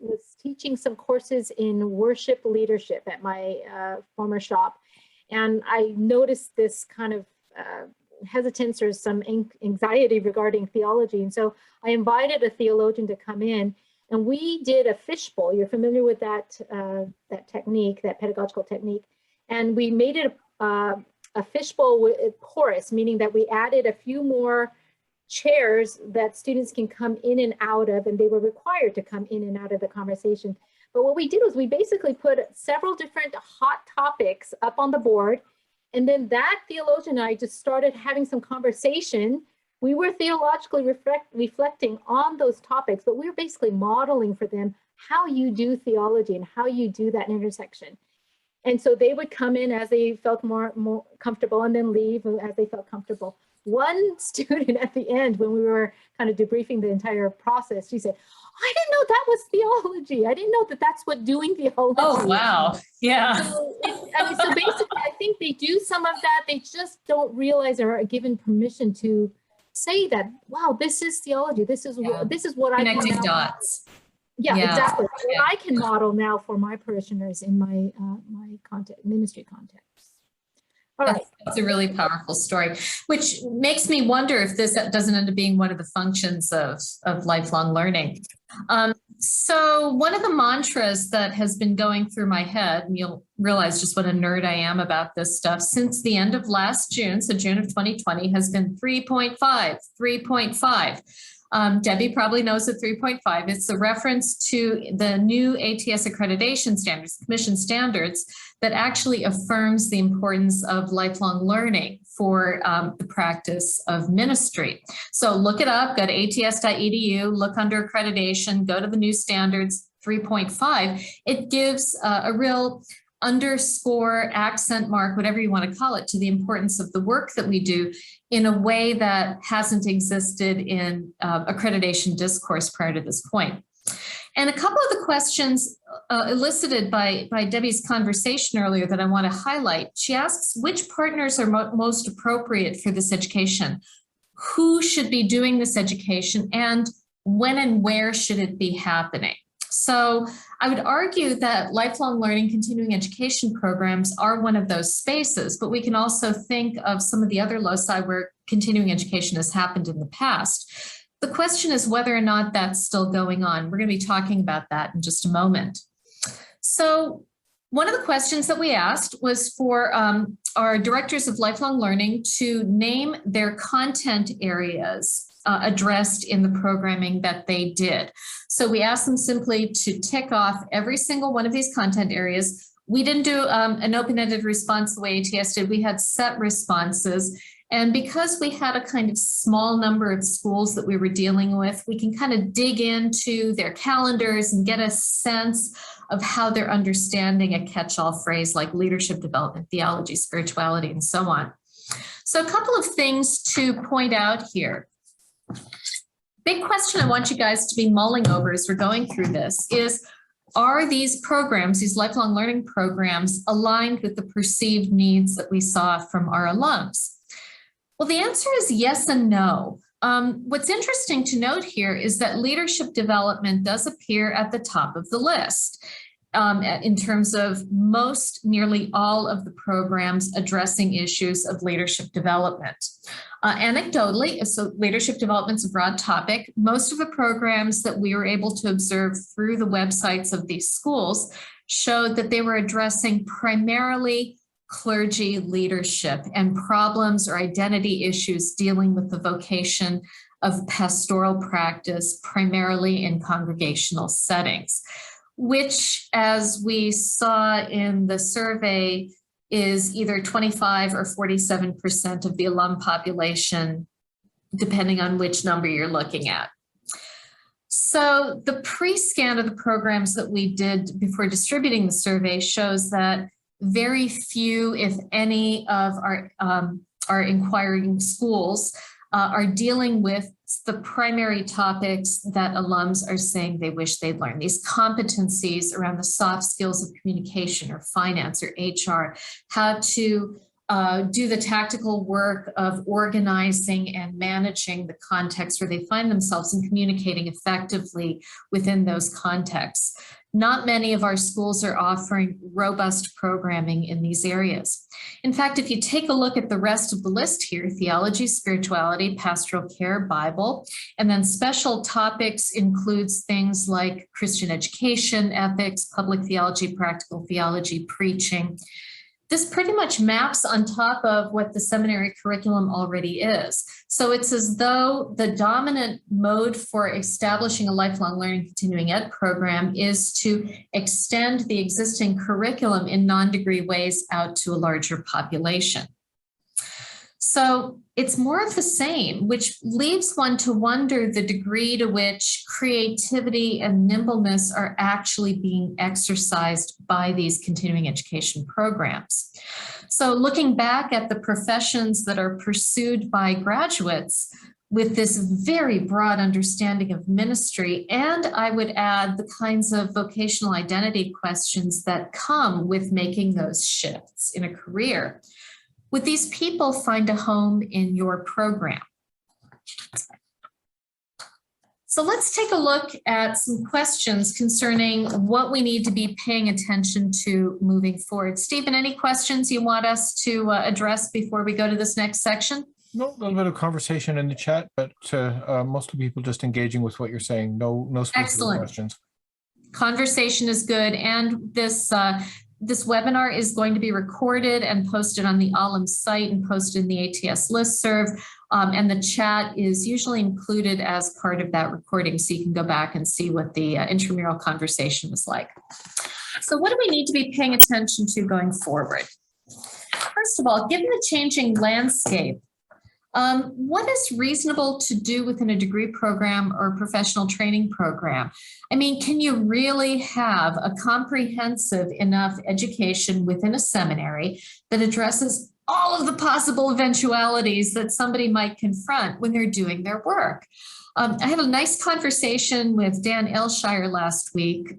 was teaching some courses in worship leadership at my former shop, and I noticed this kind of hesitance or some anxiety regarding theology. And so I invited a theologian to come in, and we did a fishbowl. You're familiar with that technique, that pedagogical technique. And we made it a fishbowl with a porous, meaning that we added a few more chairs that students can come in and out of, and they were required to come in and out of the conversation. But what we did was we basically put several different hot topics up on the board, and then that theologian and I just started having some conversation. We were theologically reflecting on those topics, but we were basically modeling for them how you do theology and how you do that intersection. And so they would come in as they felt more comfortable and then leave as they felt comfortable. One student at the end, when we were kind of debriefing the entire process, she said, I didn't know that was theology. I didn't know that that's what doing theology. Oh, wow. Yeah. So, so basically, I think they do some of that. They just don't realize or are given permission to say that, wow, this is theology. This is what I can connecting dots. Yeah, exactly. What I can model now for my parishioners in my ministry context. All right. That's a really powerful story, which makes me wonder if this doesn't end up being one of the functions of lifelong learning. So one of the mantras that has been going through my head, and you'll realize just what a nerd I am about this stuff, since the end of last June, so June of 2020, has been 3.5, 3.5. Debbie probably knows the 3.5. It's a reference to the new ATS accreditation standards, commission standards, that actually affirms the importance of lifelong learning for the practice of ministry. So look it up, go to ats.edu, look under accreditation, go to the new standards 3.5. It gives a real underscore, accent mark, whatever you want to call it, to the importance of the work that we do in a way that hasn't existed in accreditation discourse prior to this point. And a couple of the questions elicited by Debbie's conversation earlier that I want to highlight. She asks, which partners are most appropriate for this education? Who should be doing this education? And when and where should it be happening? So I would argue that lifelong learning continuing education programs are one of those spaces, but we can also think of some of the other loci where continuing education has happened in the past. The question is whether or not that's still going on. We're going to be talking about that in just a moment. So one of the questions that we asked was for our directors of lifelong learning to name their content areas addressed in the programming that they did. So we asked them simply to tick off every single one of these content areas. We didn't do an open-ended response the way ATS did. We had set responses. And because we had a kind of small number of schools that we were dealing with, we can kind of dig into their calendars and get a sense of how they're understanding a catch-all phrase like leadership development, theology, spirituality, and so on. So a couple of things to point out here. Big question I want you guys to be mulling over as we're going through this is, are these programs, these lifelong learning programs, aligned with the perceived needs that we saw from our alums? Well, the answer is yes and no. What's interesting to note here is that leadership development does appear at the top of the list in terms of nearly all of the programs addressing issues of leadership development. Anecdotally, so leadership development is a broad topic. Most of the programs that we were able to observe through the websites of these schools showed that they were addressing primarily clergy leadership and problems or identity issues dealing with the vocation of pastoral practice, primarily in congregational settings, which, as we saw in the survey, is either 25 or 47% of the alum population, depending on which number you're looking at. So the pre-scan of the programs that we did before distributing the survey shows that very few, if any, of our inquiring schools are dealing with the primary topics that alums are saying they wish they'd learned. These competencies around the soft skills of communication or finance or HR, how to do the tactical work of organizing and managing the context where they find themselves and communicating effectively within those contexts. Not many of our schools are offering robust programming in these areas. In fact, if you take a look at the rest of the list here, theology, spirituality, pastoral care, Bible, and then special topics includes things like Christian education, ethics, public theology, practical theology, preaching. This pretty much maps on top of what the seminary curriculum already is. So it's as though the dominant mode for establishing a lifelong learning continuing ed program is to extend the existing curriculum in non-degree ways out to a larger population. So it's more of the same, which leaves one to wonder the degree to which creativity and nimbleness are actually being exercised by these continuing education programs. So looking back at the professions that are pursued by graduates with this very broad understanding of ministry, and I would add the kinds of vocational identity questions that come with making those shifts in a career, would these people find a home in your program? So let's take a look at some questions concerning what we need to be paying attention to moving forward. Stephen, any questions you want us to address before we go to this next section? No, a little bit of conversation in the chat, but mostly people just engaging with what you're saying. No specific Excellent. questions. Conversation is good, and this webinar is going to be recorded and posted on the ALLLM site and posted in the ATS listserv. And the chat is usually included as part of that recording, so you can go back and see what the intramural conversation was like. So what do we need to be paying attention to going forward? First of all, given the changing landscape, what is reasonable to do within a degree program or professional training program? I mean, can you really have a comprehensive enough education within a seminary that addresses all of the possible eventualities that somebody might confront when they're doing their work? I had a nice conversation with Dan Elshire last week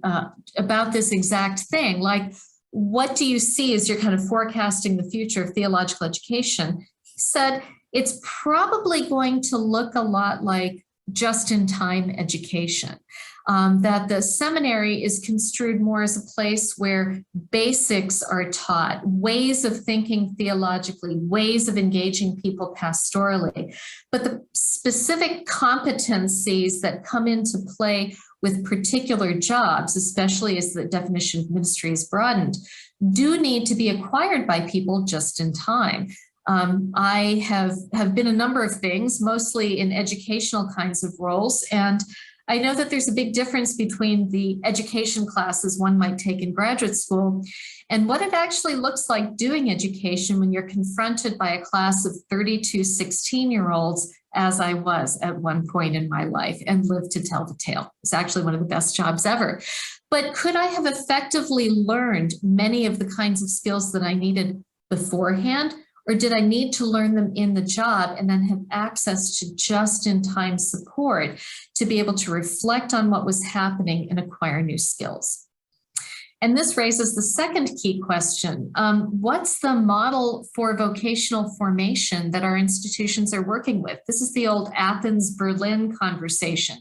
about this exact thing. Like, what do you see as you're kind of forecasting the future of theological education? He said, it's probably going to look a lot like just-in-time education, that the seminary is construed more as a place where basics are taught, ways of thinking theologically, ways of engaging people pastorally, but the specific competencies that come into play with particular jobs, especially as the definition of ministry is broadened, do need to be acquired by people just in time. I have been a number of things, mostly in educational kinds of roles, and I know that there's a big difference between the education classes one might take in graduate school and what it actually looks like doing education when you're confronted by a class of 32 16-year-olds, as I was at one point in my life, and lived to tell the tale. It's actually one of the best jobs ever. But could I have effectively learned many of the kinds of skills that I needed beforehand? Or did I need to learn them in the job and then have access to just-in-time support to be able to reflect on what was happening and acquire new skills? And this raises the second key question. What's the model for vocational formation that our institutions are working with? This is the old Athens-Berlin conversation.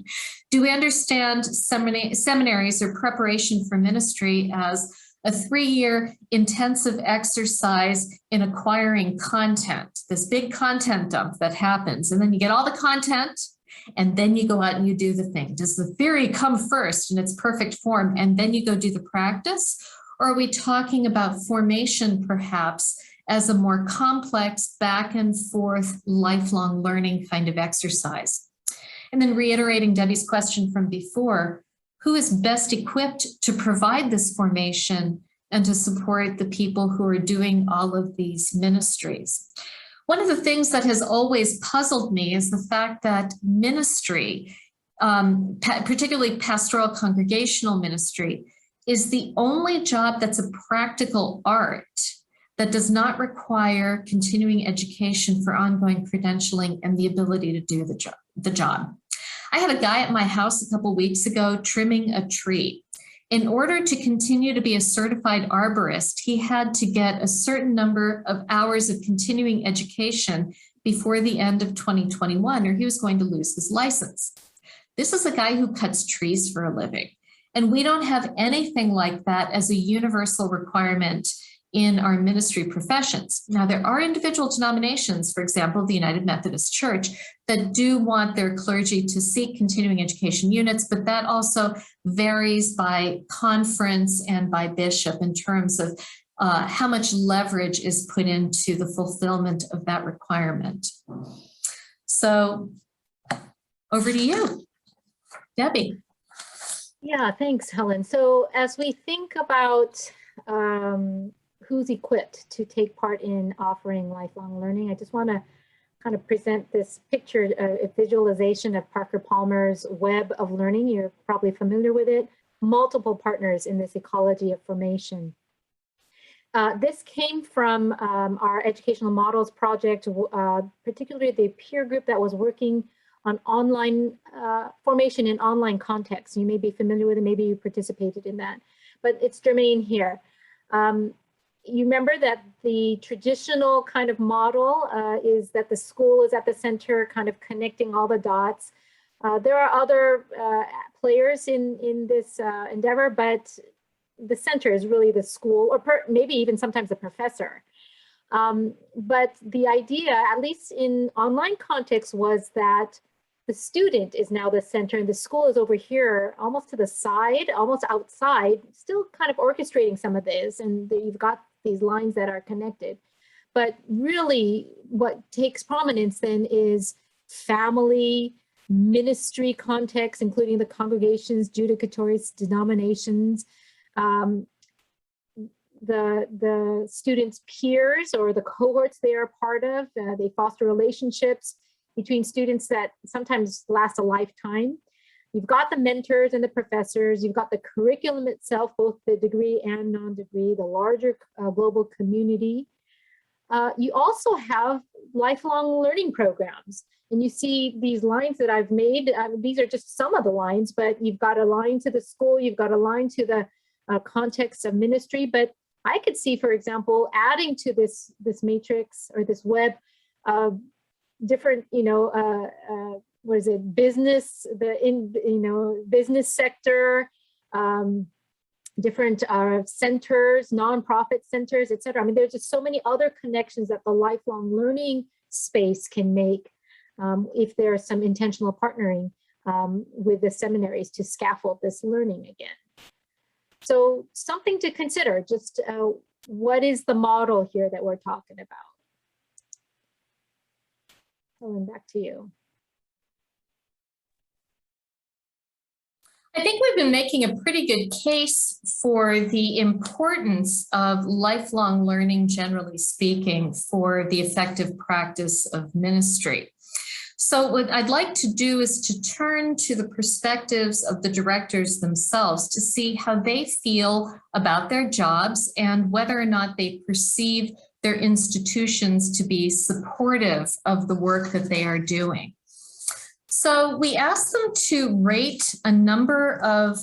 Do we understand seminaries or preparation for ministry as a 3-year intensive exercise in acquiring content, this big content dump that happens, and then you get all the content, and then you go out and you do the thing? Does the theory come first in its perfect form, and then you go do the practice? Or are we talking about formation perhaps as a more complex back and forth lifelong learning kind of exercise? And then reiterating Debbie's question from before, who is best equipped to provide this formation and to support the people who are doing all of these ministries? One of the things that has always puzzled me is the fact that ministry, particularly pastoral congregational ministry, is the only job that's a practical art that does not require continuing education for ongoing credentialing and the ability to do the job. I had a guy at my house a couple weeks ago trimming a tree. In order to continue to be a certified arborist, he had to get a certain number of hours of continuing education before the end of 2021, or he was going to lose his license. This is a guy who cuts trees for a living. And we don't have anything like that as a universal requirement in our ministry professions. Now, there are individual denominations, for example, the United Methodist Church, that do want their clergy to seek continuing education units, but that also varies by conference and by bishop in terms of how much leverage is put into the fulfillment of that requirement. So over to you, Debbie. Yeah, thanks, Helen. So as we think about who's equipped to take part in offering lifelong learning, I just want to kind of present this picture, a visualization of Parker Palmer's web of learning. You're probably familiar with it. Multiple partners in this ecology of formation. This came from our educational models project, particularly the peer group that was working on online formation in online context. You may be familiar with it, maybe you participated in that, but it's germane here. You remember that the traditional kind of model is that the school is at the center, kind of connecting all the dots. There are other players in this endeavor, but the center is really the school, or maybe even sometimes the professor. But the idea, at least in online context, was that the student is now the center and the school is over here, almost to the side, almost outside, still kind of orchestrating some of this. And you've got these lines that are connected. But really what takes prominence then is family, ministry context, including the congregations, judicatories, denominations, the students' peers or the cohorts they are part of. They foster relationships between students that sometimes last a lifetime. You've got the mentors and the professors, you've got the curriculum itself, both the degree and non-degree, the larger global community. You also have lifelong learning programs. And you see these lines that I've made, these are just some of the lines, but you've got a line to the school, you've got a line to the context of ministry. But I could see, for example, adding to this matrix or this web, different, what is it, business, business sector, different centers, nonprofit centers, et cetera. I mean, there's just so many other connections that the lifelong learning space can make if there's some intentional partnering with the seminaries to scaffold this learning again. So something to consider, just what is the model here that we're talking about? Helen, back to you. I think we've been making a pretty good case for the importance of lifelong learning, generally speaking, for the effective practice of ministry. So what I'd like to do is to turn to the perspectives of the directors themselves to see how they feel about their jobs and whether or not they perceive their institutions to be supportive of the work that they are doing. So we asked them to rate a number of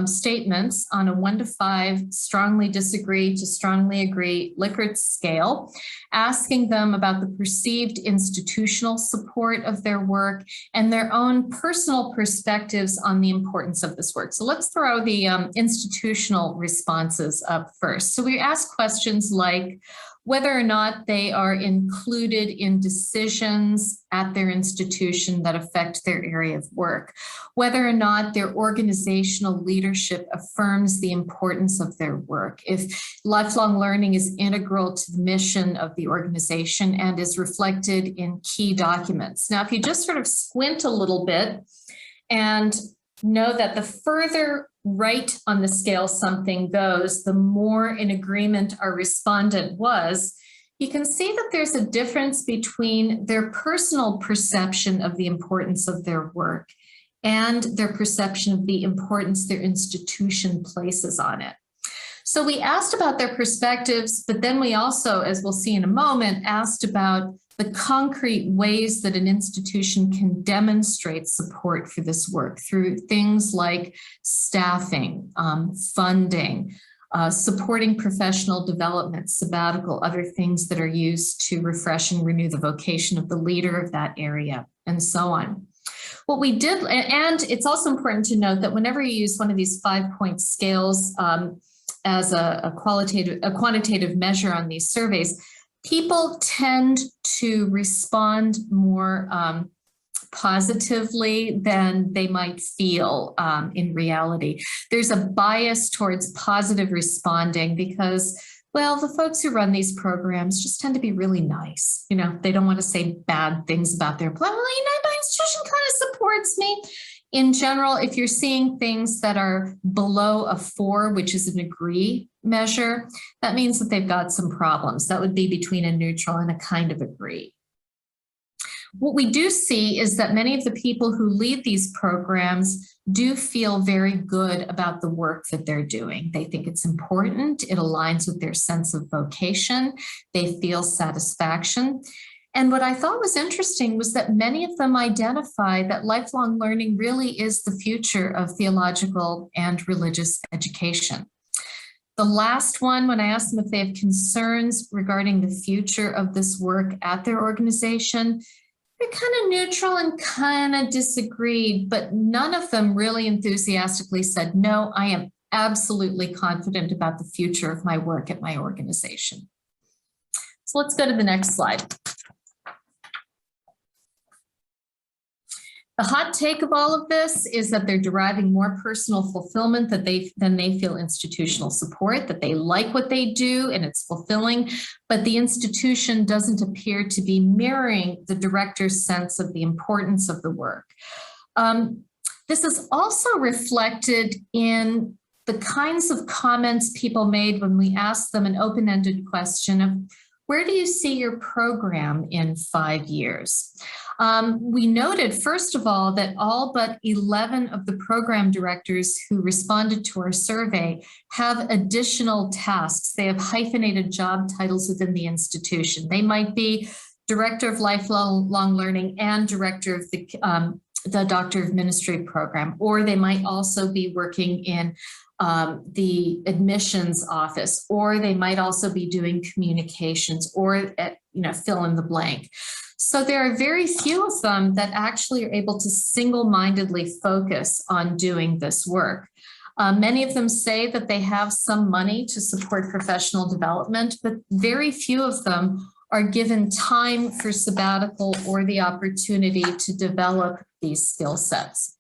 statements on a 1 to 5, strongly disagree to strongly agree Likert scale, asking them about the perceived institutional support of their work and their own personal perspectives on the importance of this work. So let's throw the institutional responses up first. So we asked questions like, whether or not they are included in decisions at their institution that affect their area of work, whether or not their organizational leadership affirms the importance of their work, if lifelong learning is integral to the mission of the organization and is reflected in key documents. Now, if you just sort of squint a little bit and know that the further right on the scale something goes, the more in agreement our respondent was, you can see that there's a difference between their personal perception of the importance of their work and their perception of the importance their institution places on it. So we asked about their perspectives, but then we also, as we'll see in a moment, asked about the concrete ways that an institution can demonstrate support for this work through things like staffing, funding, supporting professional development, sabbatical, other things that are used to refresh and renew the vocation of the leader of that area, and so on. What we did, and it's also important to note that whenever you use one of these 5-point scales as a quantitative measure on these surveys, people tend to respond more positively than they might feel in reality. There's a bias towards positive responding because, well, the folks who run these programs just tend to be really nice. You know, they don't want to say bad things about their employee. Well, you know, my institution kind of supports me. In general, if you're seeing things that are below a 4, which is an agree measure, that means that they've got some problems. That would be between a neutral and a kind of agree. What we do see is that many of the people who lead these programs do feel very good about the work that they're doing. They think it's important. It aligns with their sense of vocation. They feel satisfaction. And what I thought was interesting was that many of them identify that lifelong learning really is the future of theological and religious education. The last one, when I asked them if they have concerns regarding the future of this work at their organization, they're kind of neutral and kind of disagreed, but none of them really enthusiastically said, no, I am absolutely confident about the future of my work at my organization. So let's go to the next slide. The hot take of all of this is that they're deriving more personal fulfillment than they feel institutional support, that they like what they do and it's fulfilling, but the institution doesn't appear to be mirroring the director's sense of the importance of the work. This is also reflected in the kinds of comments people made when we asked them an open-ended question of, where do you see your program in 5 years? We noted, first of all, that all but 11 of the program directors who responded to our survey have additional tasks. They have hyphenated job titles within the institution. They might be Director of Lifelong Learning and Director of the Doctor of Ministry program, or they might also be working in the admissions office, or they might also be doing communications, or fill in the blank. So there are very few of them that actually are able to single-mindedly focus on doing this work. Many of them say that they have some money to support professional development, but very few of them are given time for sabbatical or the opportunity to develop these skill sets.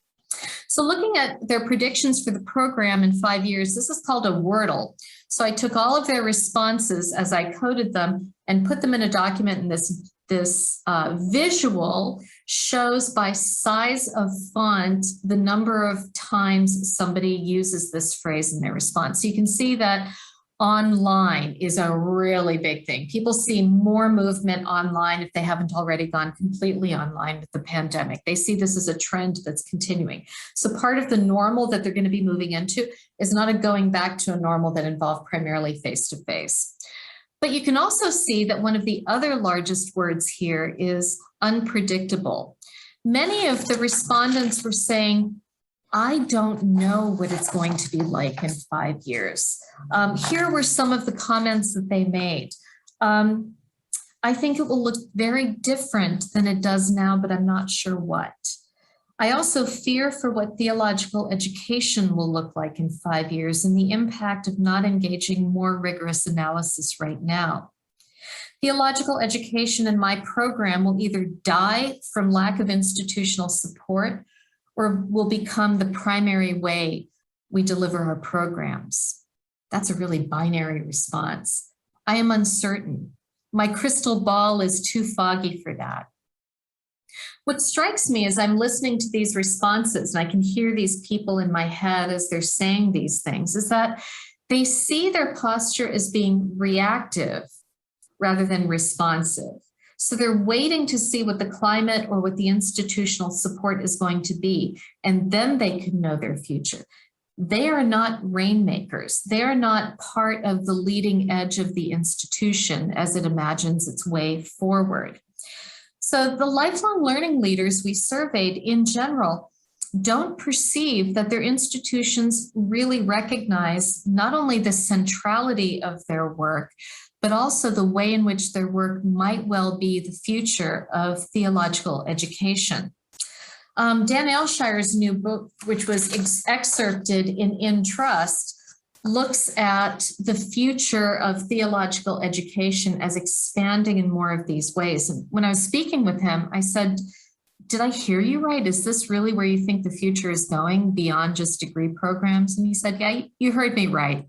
So looking at their predictions for the program in 5 years, this is called a Wordle. So I took all of their responses as I coded them and put them in a document, and this visual shows by size of font the number of times somebody uses this phrase in their response. So you can see that online is a really big thing. People see more movement online if they haven't already gone completely online with the pandemic. They see this as a trend that's continuing. So part of the normal that they're going to be moving into is not a going back to a normal that involved primarily face-to-face. But you can also see that one of the other largest words here is unpredictable. Many of the respondents were saying, I don't know what it's going to be like in 5 years. Here were some of the comments that they made. I think it will look very different than it does now, but I'm not sure what. I also fear for what theological education will look like in 5 years and the impact of not engaging more rigorous analysis right now. Theological education in my program will either die from lack of institutional support or will become the primary way we deliver our programs. That's a really binary response. I am uncertain. My crystal ball is too foggy for that. What strikes me as I'm listening to these responses, and I can hear these people in my head as they're saying these things, is that they see their posture as being reactive rather than responsive. So they're waiting to see what the climate or what the institutional support is going to be, and then they can know their future. They are not rainmakers. They are not part of the leading edge of the institution as it imagines its way forward. So the lifelong learning leaders we surveyed in general don't perceive that their institutions really recognize not only the centrality of their work, but also the way in which their work might well be the future of theological education. Dan Alshire's new book, which was excerpted in Trust, looks at the future of theological education as expanding in more of these ways. And when I was speaking with him, I said, did I hear you right? Is this really where you think the future is going beyond just degree programs? And he said, yeah, you heard me right.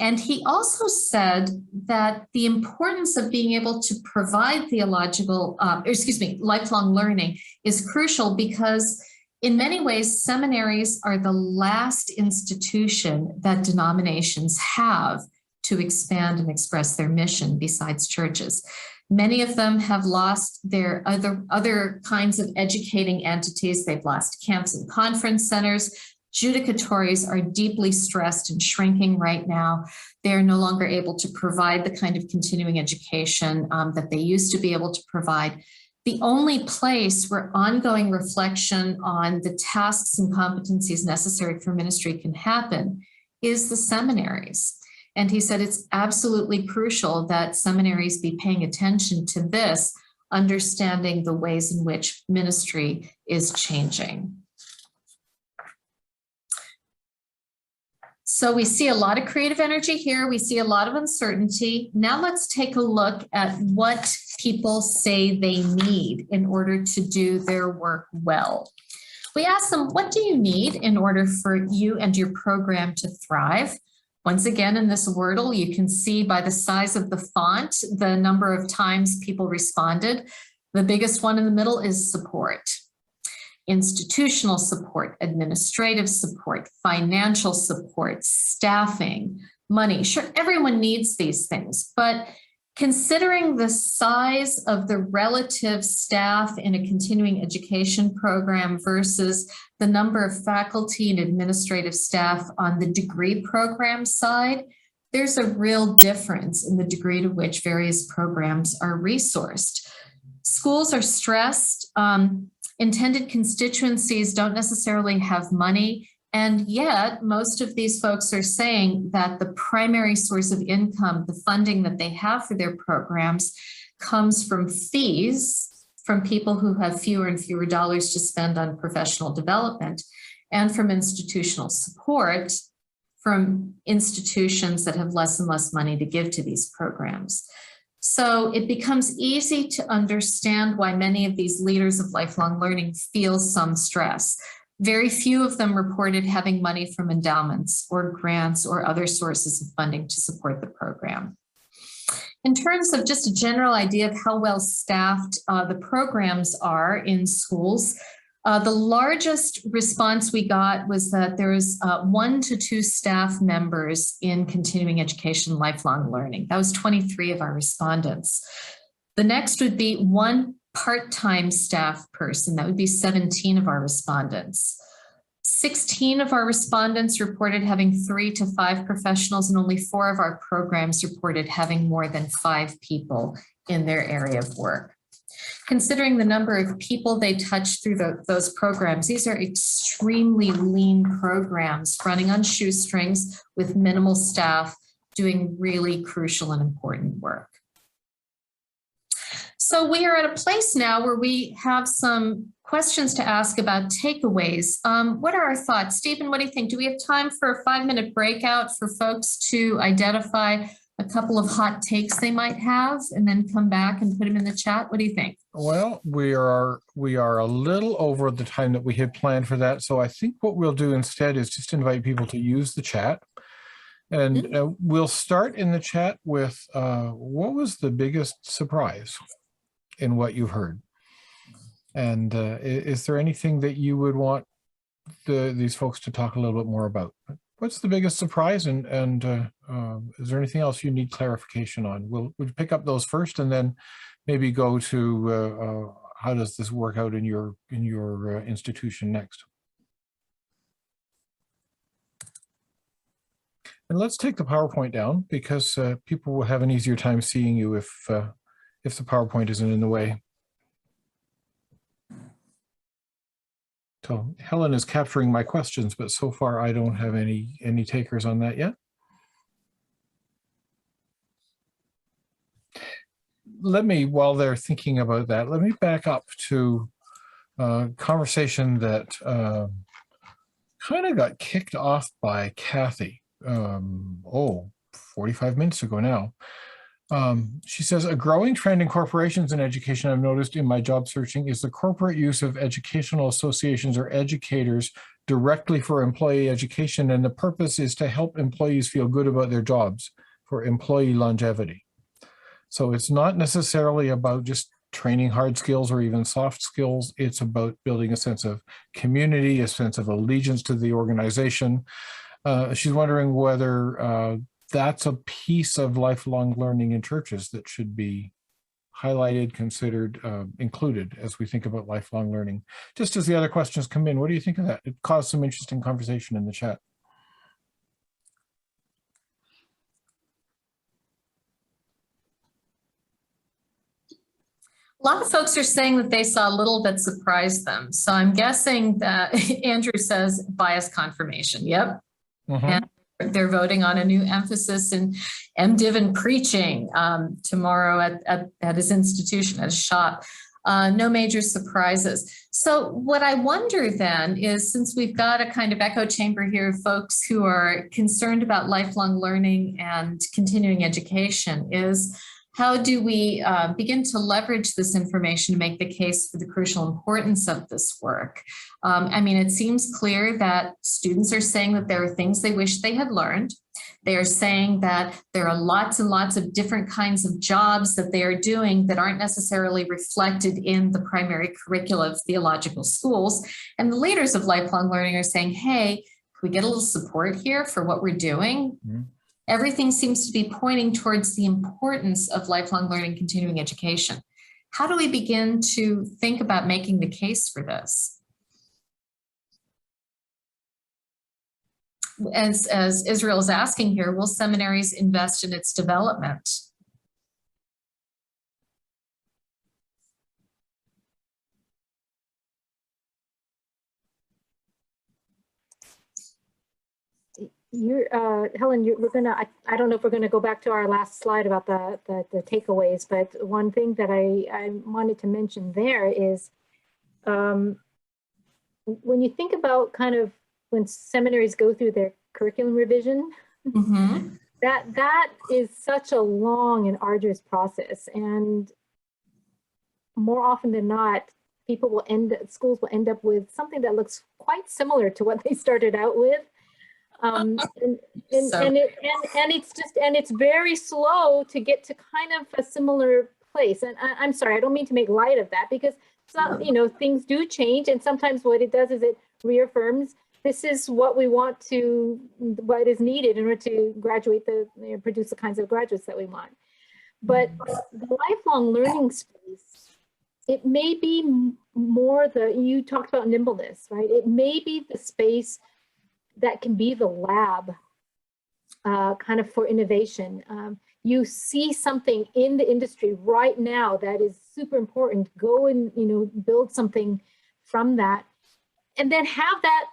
And he also said that the importance of being able to provide lifelong learning is crucial because in many ways, seminaries are the last institution that denominations have to expand and express their mission besides churches. Many of them have lost their other kinds of educating entities. They've lost camps and conference centers. Judicatories are deeply stressed and shrinking right now. They are no longer able to provide the kind of continuing education that they used to be able to provide. The only place where ongoing reflection on the tasks and competencies necessary for ministry can happen is the seminaries. And he said it's absolutely crucial that seminaries be paying attention to this, understanding the ways in which ministry is changing. So we see a lot of creative energy here. We see a lot of uncertainty. Now let's take a look at what people say they need in order to do their work well. We asked them, what do you need in order for you and your program to thrive? Once again, in this Wordle, you can see by the size of the font, the number of times people responded. The biggest one in the middle is support. Institutional support, administrative support, financial support, staffing, money. Sure, everyone needs these things, but considering the size of the relative staff in a continuing education program versus the number of faculty and administrative staff on the degree program side, there's a real difference in the degree to which various programs are resourced. Schools are stressed. Intended constituencies don't necessarily have money, and yet most of these folks are saying that the primary source of income, the funding that they have for their programs, comes from fees from people who have fewer and fewer dollars to spend on professional development, and from institutional support from institutions that have less and less money to give to these programs. So it becomes easy to understand why many of these leaders of lifelong learning feel some stress. Very few of them reported having money from endowments or grants or other sources of funding to support the program. In terms of just a general idea of how well staffed the programs are in schools, the largest response we got was that there's 1 to 2 staff members in continuing education lifelong learning. That was 23 of our respondents. The next would be 1 part-time staff person. That would be 17 of our respondents. 16 of our respondents reported having 3 to 5 professionals, and only 4 of our programs reported having more than 5 people in their area of work. Considering the number of people they touch through those programs, these are extremely lean programs running on shoestrings with minimal staff doing really crucial and important work. So we are at a place now where we have some questions to ask about takeaways. What are our thoughts? Stephen, what do you think? Do we have time for a 5-minute breakout for folks to identify a couple of hot takes they might have and then come back and put them in the chat? What do you think? Well, we are a little over the time that we had planned for that. So I think what we'll do instead is just invite people to use the chat. And we'll start in the chat with what was the biggest surprise in what you've heard? And is there anything that you would want these folks to talk a little bit more about? What's the biggest surprise, and is there anything else you need clarification on? We'll pick up those first, and then maybe go to how does this work out in your institution next. And let's take the PowerPoint down, because people will have an easier time seeing you if the PowerPoint isn't in the way. So Helen is capturing my questions, but so far I don't have any takers on that yet. Let me, while they're thinking about that, let me back up to a conversation that kind of got kicked off by Kathy. 45 minutes ago now. She says, a growing trend in corporations and education I've noticed in my job searching is the corporate use of educational associations or educators directly for employee education. And the purpose is to help employees feel good about their jobs for employee longevity. So it's not necessarily about just training hard skills or even soft skills. It's about building a sense of community, a sense of allegiance to the organization. She's wondering whether that's a piece of lifelong learning in churches that should be highlighted, considered, included as we think about lifelong learning. Just as the other questions come in, what do you think of that? It caused some interesting conversation in the chat. A lot of folks are saying that they saw a little that surprised them. So I'm guessing that Andrew says bias confirmation. Yep. And they're voting on a new emphasis in MDiv and preaching tomorrow at his institution, at his shop. No major surprises. So what I wonder then is, since we've got a kind of echo chamber here of folks who are concerned about lifelong learning and continuing education, is how do we begin to leverage this information to make the case for the crucial importance of this work? I mean, it seems clear that students are saying that there are things they wish they had learned. They are saying that there are lots and lots of different kinds of jobs that they are doing that aren't necessarily reflected in the primary curricula of theological schools. And the leaders of lifelong learning are saying, hey, can we get a little support here for what we're doing? Mm-hmm. Everything seems to be pointing towards the importance of lifelong learning, continuing education. How do we begin to think about making the case for this? As Israel is asking here, will seminaries invest in its development? Helen, I don't know if we're gonna go back to our last slide about the takeaways, but one thing that I wanted to mention there is when you think about kind of when seminaries go through their curriculum revision, mm-hmm. that is such a long and arduous process, and more often than not, schools will end up with something that looks quite similar to what they started out with. And it's very slow to get to kind of a similar place. And I'm sorry, I don't mean to make light of that, because some, things do change, and sometimes what it does is it reaffirms this is what we want what is needed in order to graduate produce the kinds of graduates that we want. But the lifelong learning space, it may be more you talked about nimbleness, right? It may be the space that can be the lab kind of for innovation. You see something in the industry right now that is super important, go and build something from that, and then have the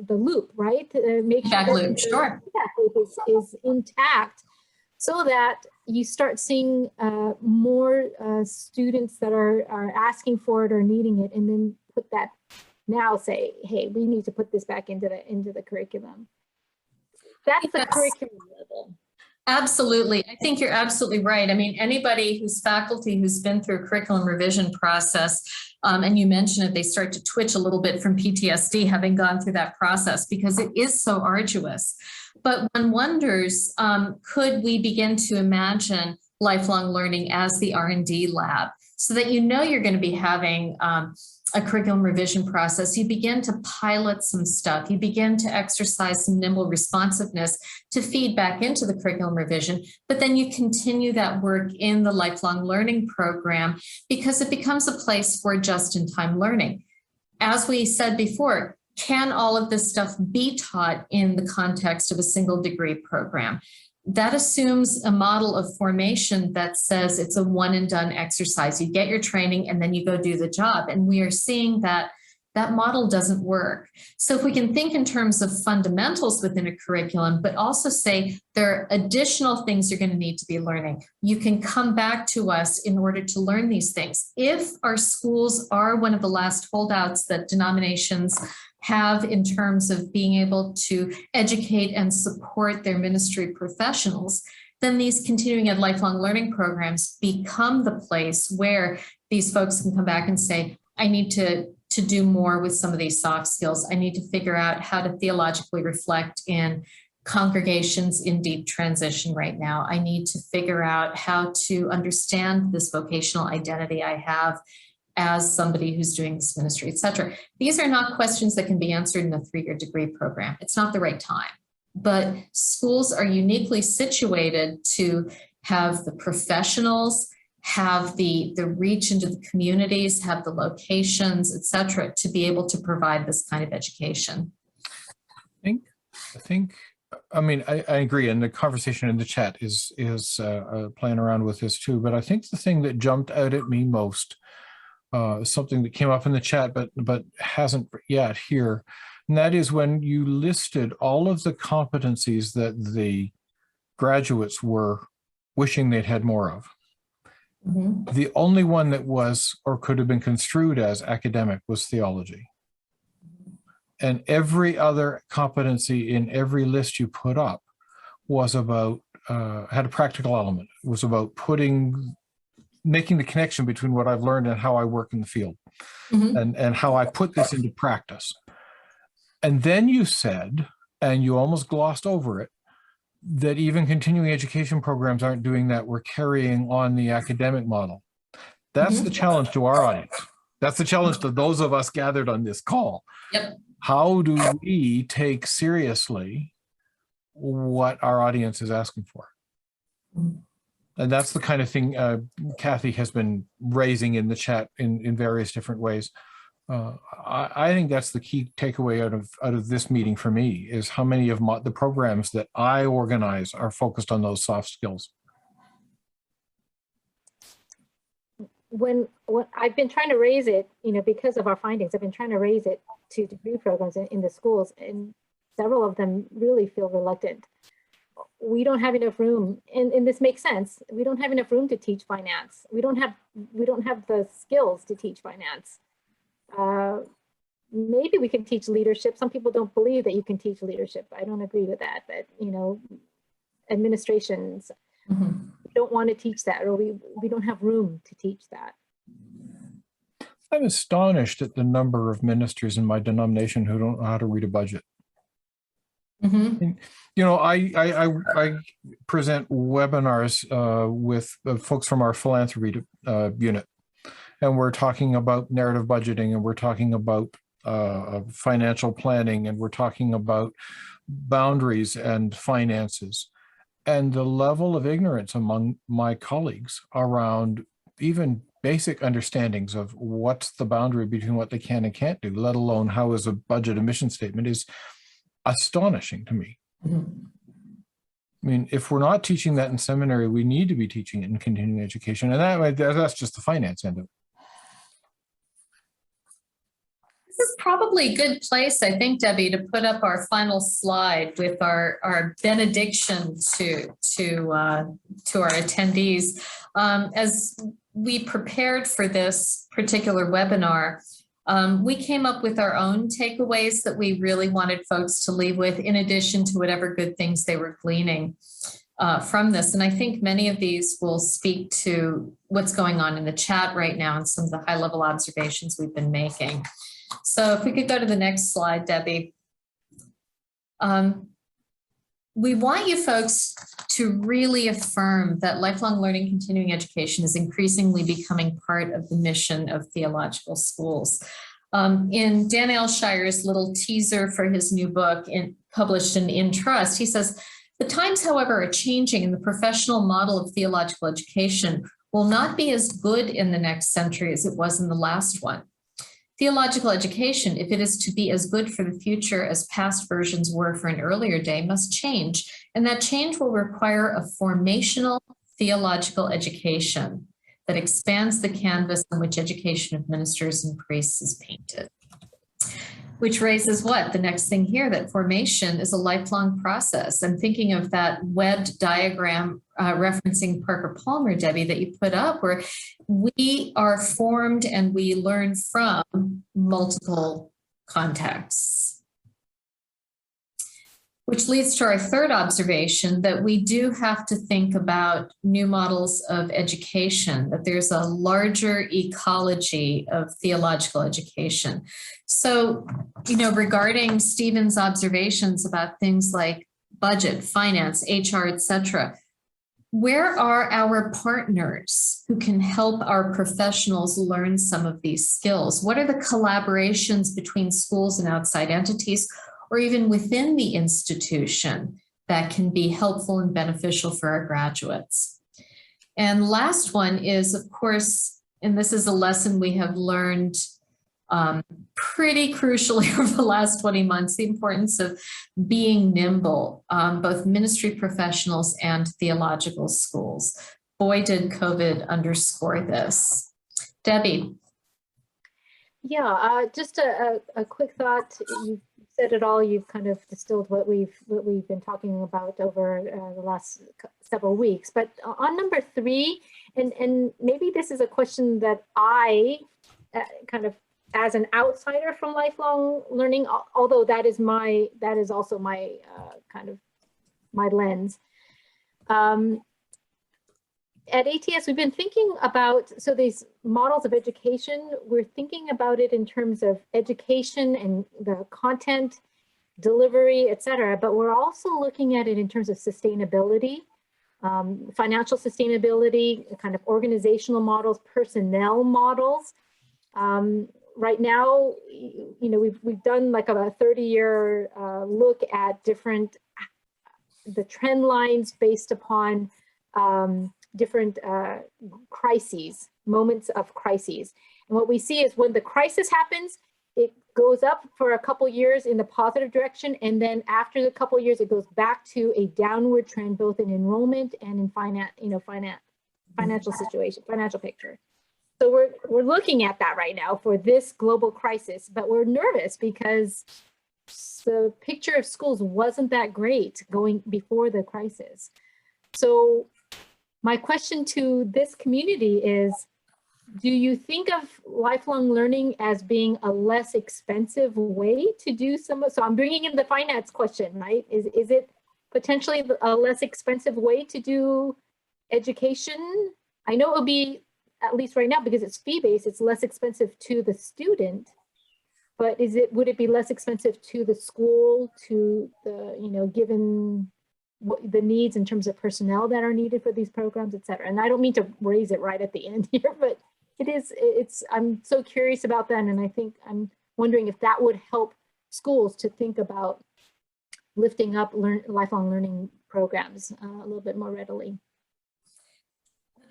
loop, right? Make sure loop, sure. That loop is intact, so that you start seeing more students that are asking for it or needing it, and then put that. Now say, hey, we need to put this back into the curriculum. That's the curriculum level. Absolutely. I think you're absolutely right. I mean, anybody who's faculty who's been through a curriculum revision process, and you mentioned it, they start to twitch a little bit from PTSD having gone through that process because it is so arduous. But one wonders, could we begin to imagine lifelong learning as the R&D lab so that you know you're going to be having a curriculum revision process? You begin to pilot some stuff. You begin to exercise some nimble responsiveness to feed back into the curriculum revision, but then you continue that work in the lifelong learning program because it becomes a place for just-in-time learning. As we said before, can all of this stuff be taught in the context of a single degree program? That assumes a model of formation that says it's a one and done exercise. You get your training and then you go do the job. And we are seeing that that model doesn't work. So if we can think in terms of fundamentals within a curriculum, but also say there are additional things you're going to need to be learning, you can come back to us in order to learn these things. If our schools are one of the last holdouts that denominations have in terms of being able to educate and support their ministry professionals, then these continuing ed lifelong learning programs become the place where these folks can come back and say, I need to do more with some of these soft skills. I need to figure out how to theologically reflect in congregations in deep transition right now. I need to figure out how to understand this vocational identity I have as somebody who's doing this ministry, et cetera. These are not questions that can be answered in a 3-year degree program. It's not the right time. But schools are uniquely situated to have the professionals, have the reach into the communities, have the locations, et cetera, to be able to provide this kind of education. I mean, I agree, and the conversation in the chat is playing around with this too, but I think the thing that jumped out at me most, something that came up in the chat, but hasn't yet here, and that is when you listed all of the competencies that the graduates were wishing they'd had more of. Mm-hmm. The only one that was or could have been construed as academic was theology. And every other competency in every list you put up was about, had a practical element. It was about making the connection between what I've learned and how I work in the field, mm-hmm. and how I put this into practice. And then you said, and you almost glossed over it, that even continuing education programs aren't doing that. We're carrying on the academic model. That's mm-hmm. the challenge to our audience. That's the challenge to those of us gathered on this call. Yep. How do we take seriously what our audience is asking for? Mm-hmm. And that's the kind of thing Kathy has been raising in the chat in various different ways. I think that's the key takeaway out of this meeting for me, is how many of the programs that I organize are focused on those soft skills. When I've been trying to raise it, because of our findings, I've been trying to raise it to degree programs in the schools, and several of them really feel reluctant. We don't have enough room, and this makes sense. We don't have enough room to teach finance. We don't have the skills to teach finance. Maybe we can teach leadership. Some people don't believe that you can teach leadership. I don't agree with that, but administrations, mm-hmm. we don't want to teach that, or we don't have room to teach that. I'm astonished at the number of ministers in my denomination who don't know how to read a budget. Mm-hmm. I present webinars with folks from our philanthropy unit, and we're talking about narrative budgeting, and we're talking about financial planning, and we're talking about boundaries and finances. And the level of ignorance among my colleagues around even basic understandings of what's the boundary between what they can and can't do, let alone how is a budget a mission statement, is astonishing to me. Mm-hmm. I mean, if we're not teaching that in seminary, we need to be teaching it in continuing education. And that's just the finance end of it. This is probably a good place, I think, Debbie, to put up our final slide with our benediction to our attendees. As we prepared for this particular webinar, we came up with our own takeaways that we really wanted folks to leave with, in addition to whatever good things they were gleaning. from this. And I think many of these will speak to what's going on in the chat right now and some of the high-level observations we've been making. So if we could go to the next slide, Debbie. We want you folks to really affirm that lifelong learning, continuing education is increasingly becoming part of the mission of theological schools. In Dan Alshire's little teaser for his new book published in Trust, he says, the times, however, are changing and the professional model of theological education will not be as good in the next century as it was in the last one. Theological education, if it is to be as good for the future as past versions were for an earlier day, must change. And that change will require a formational theological education that expands the canvas on which education of ministers and priests is painted. Which raises what? The next thing here, that formation is a lifelong process. I'm thinking of that webbed diagram referencing Parker Palmer, Debbie, that you put up, where we are formed and we learn from multiple contexts. Which leads to our third observation, that we do have to think about new models of education, that there's a larger ecology of theological education. So, regarding Stephen's observations about things like budget, finance, HR, et cetera, where are our partners who can help our professionals learn some of these skills? What are the collaborations between schools and outside entities, or even within the institution, that can be helpful and beneficial for our graduates? And last one is, of course, and this is a lesson we have learned pretty crucially over the last 20 months, the importance of being nimble, both ministry professionals and theological schools. Boy, did COVID underscore this. Debbie. Yeah, just a quick thought. You've said it all. You've kind of distilled what we've been talking about over the last several weeks. But on number 3, and maybe this is a question that I kind of, as an outsider from lifelong learning, although that is also my kind of my lens. At ATS, we've been thinking about, so these models of education, we're thinking about it in terms of education and the content, delivery, et cetera, but we're also looking at it in terms of sustainability, financial sustainability, kind of organizational models, personnel models. Right now, we've done like a 30-year look at the trend lines based upon different crises, moments of crises. And what we see is when the crisis happens, it goes up for a couple years in the positive direction. And then after the couple years, it goes back to a downward trend, both in enrollment and in financial situation, financial picture. So we're looking at that right now for this global crisis, but we're nervous because the picture of schools wasn't that great going before the crisis. So my question to this community is, do you think of lifelong learning as being a less expensive way to do so I'm bringing in the finance question, right? Is it potentially a less expensive way to do education? I know it would be, at least right now, because it's fee-based, it's less expensive to the student, but would it be less expensive to the school, to the, given what the needs in terms of personnel that are needed for these programs, et cetera? And I don't mean to raise it right at the end here, but I'm so curious about that. And I think I'm wondering if that would help schools to think about lifting up lifelong learning programs a little bit more readily.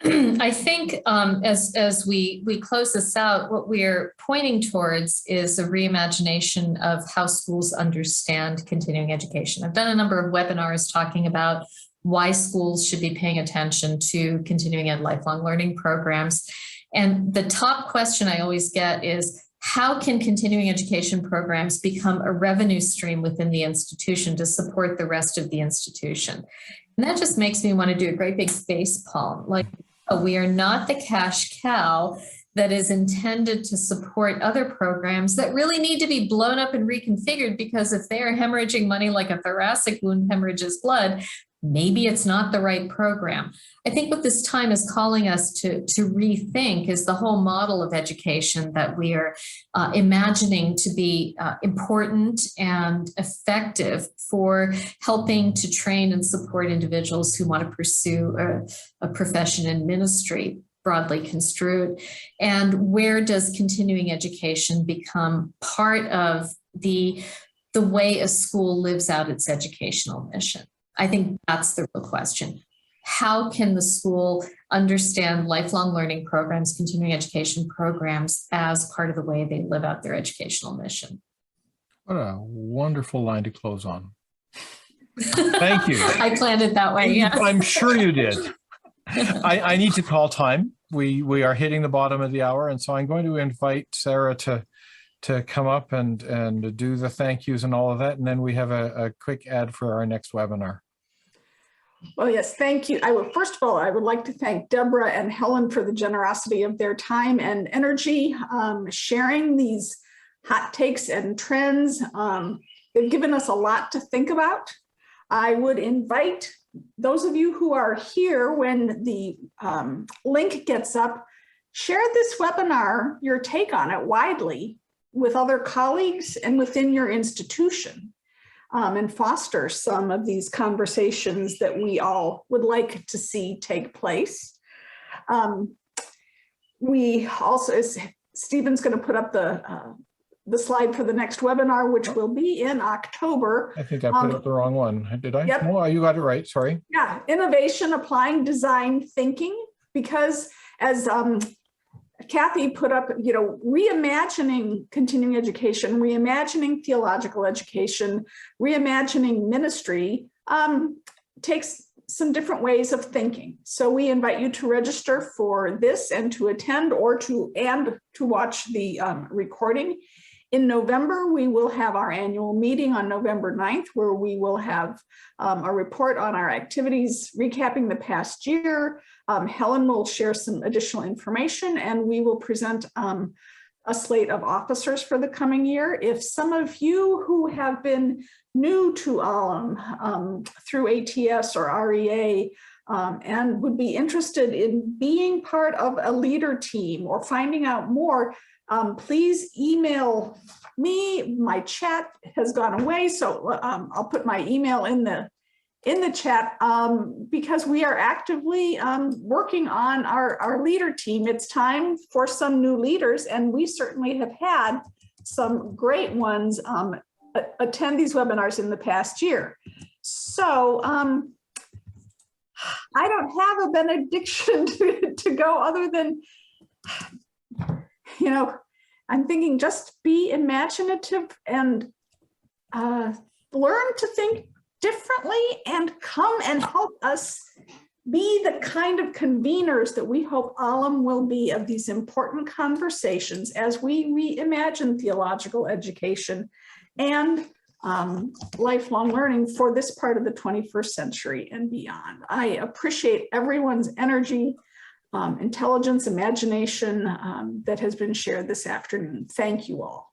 I think as we close this out, what we're pointing towards is a reimagination of how schools understand continuing education. I've done a number of webinars talking about why schools should be paying attention to continuing ed lifelong learning programs. And the top question I always get is, how can continuing education programs become a revenue stream within the institution to support the rest of the institution? And that just makes me want to do a great big face palm. Like, we are not the cash cow that is intended to support other programs that really need to be blown up and reconfigured, because if they are hemorrhaging money like a thoracic wound hemorrhages blood, maybe it's not the right program. I think what this time is calling us to rethink is the whole model of education that we are imagining to be important and effective for helping to train and support individuals who want to pursue a profession in ministry, broadly construed. And where does continuing education become part of the way a school lives out its educational mission? I think that's the real question. How can the school understand lifelong learning programs, continuing education programs as part of the way they live out their educational mission? What a wonderful line to close on. Thank you. I planned it that way, yeah. I'm sure you did. I need to call time. We are hitting the bottom of the hour, and so I'm going to invite Sarah to come up and do the thank yous and all of that, and then we have a quick ad for our next webinar. Well, yes, thank you. First of all, I would like to thank Deborah and Helen for the generosity of their time and energy, sharing these hot takes and trends. They've given us a lot to think about. I would invite those of you who are here when the link gets up, share this webinar, your take on it widely with other colleagues and within your institution, and foster some of these conversations that we all would like to see take place. We also, Stephen's going to put up the slide for the next webinar, which will be in October. I think I put up the wrong one. Did I? Yep. No, you got it right. Sorry. Yeah, innovation, applying design thinking, because as Kathy put up, reimagining continuing education, reimagining theological education, reimagining ministry takes some different ways of thinking. So we invite you to register for this and to attend or to watch the recording. In November, we will have our annual meeting on November 9th, where we will have a report on our activities, recapping the past year. Helen will share some additional information, and we will present a slate of officers for the coming year. If some of you who have been new to ALLLM through ATS or REA and would be interested in being part of a leader team or finding out more, please email me. My chat has gone away, so I'll put my email in the chat because we are actively working on our leader team. It's time for some new leaders, and we certainly have had some great ones attend these webinars in the past year. So I don't have a benediction to go other than, I'm thinking just be imaginative and learn to think differently and come and help us be the kind of conveners that we hope ALLLM will be of these important conversations as we reimagine theological education and lifelong learning for this part of the 21st century and beyond. I appreciate everyone's energy, intelligence, imagination that has been shared this afternoon. Thank you all.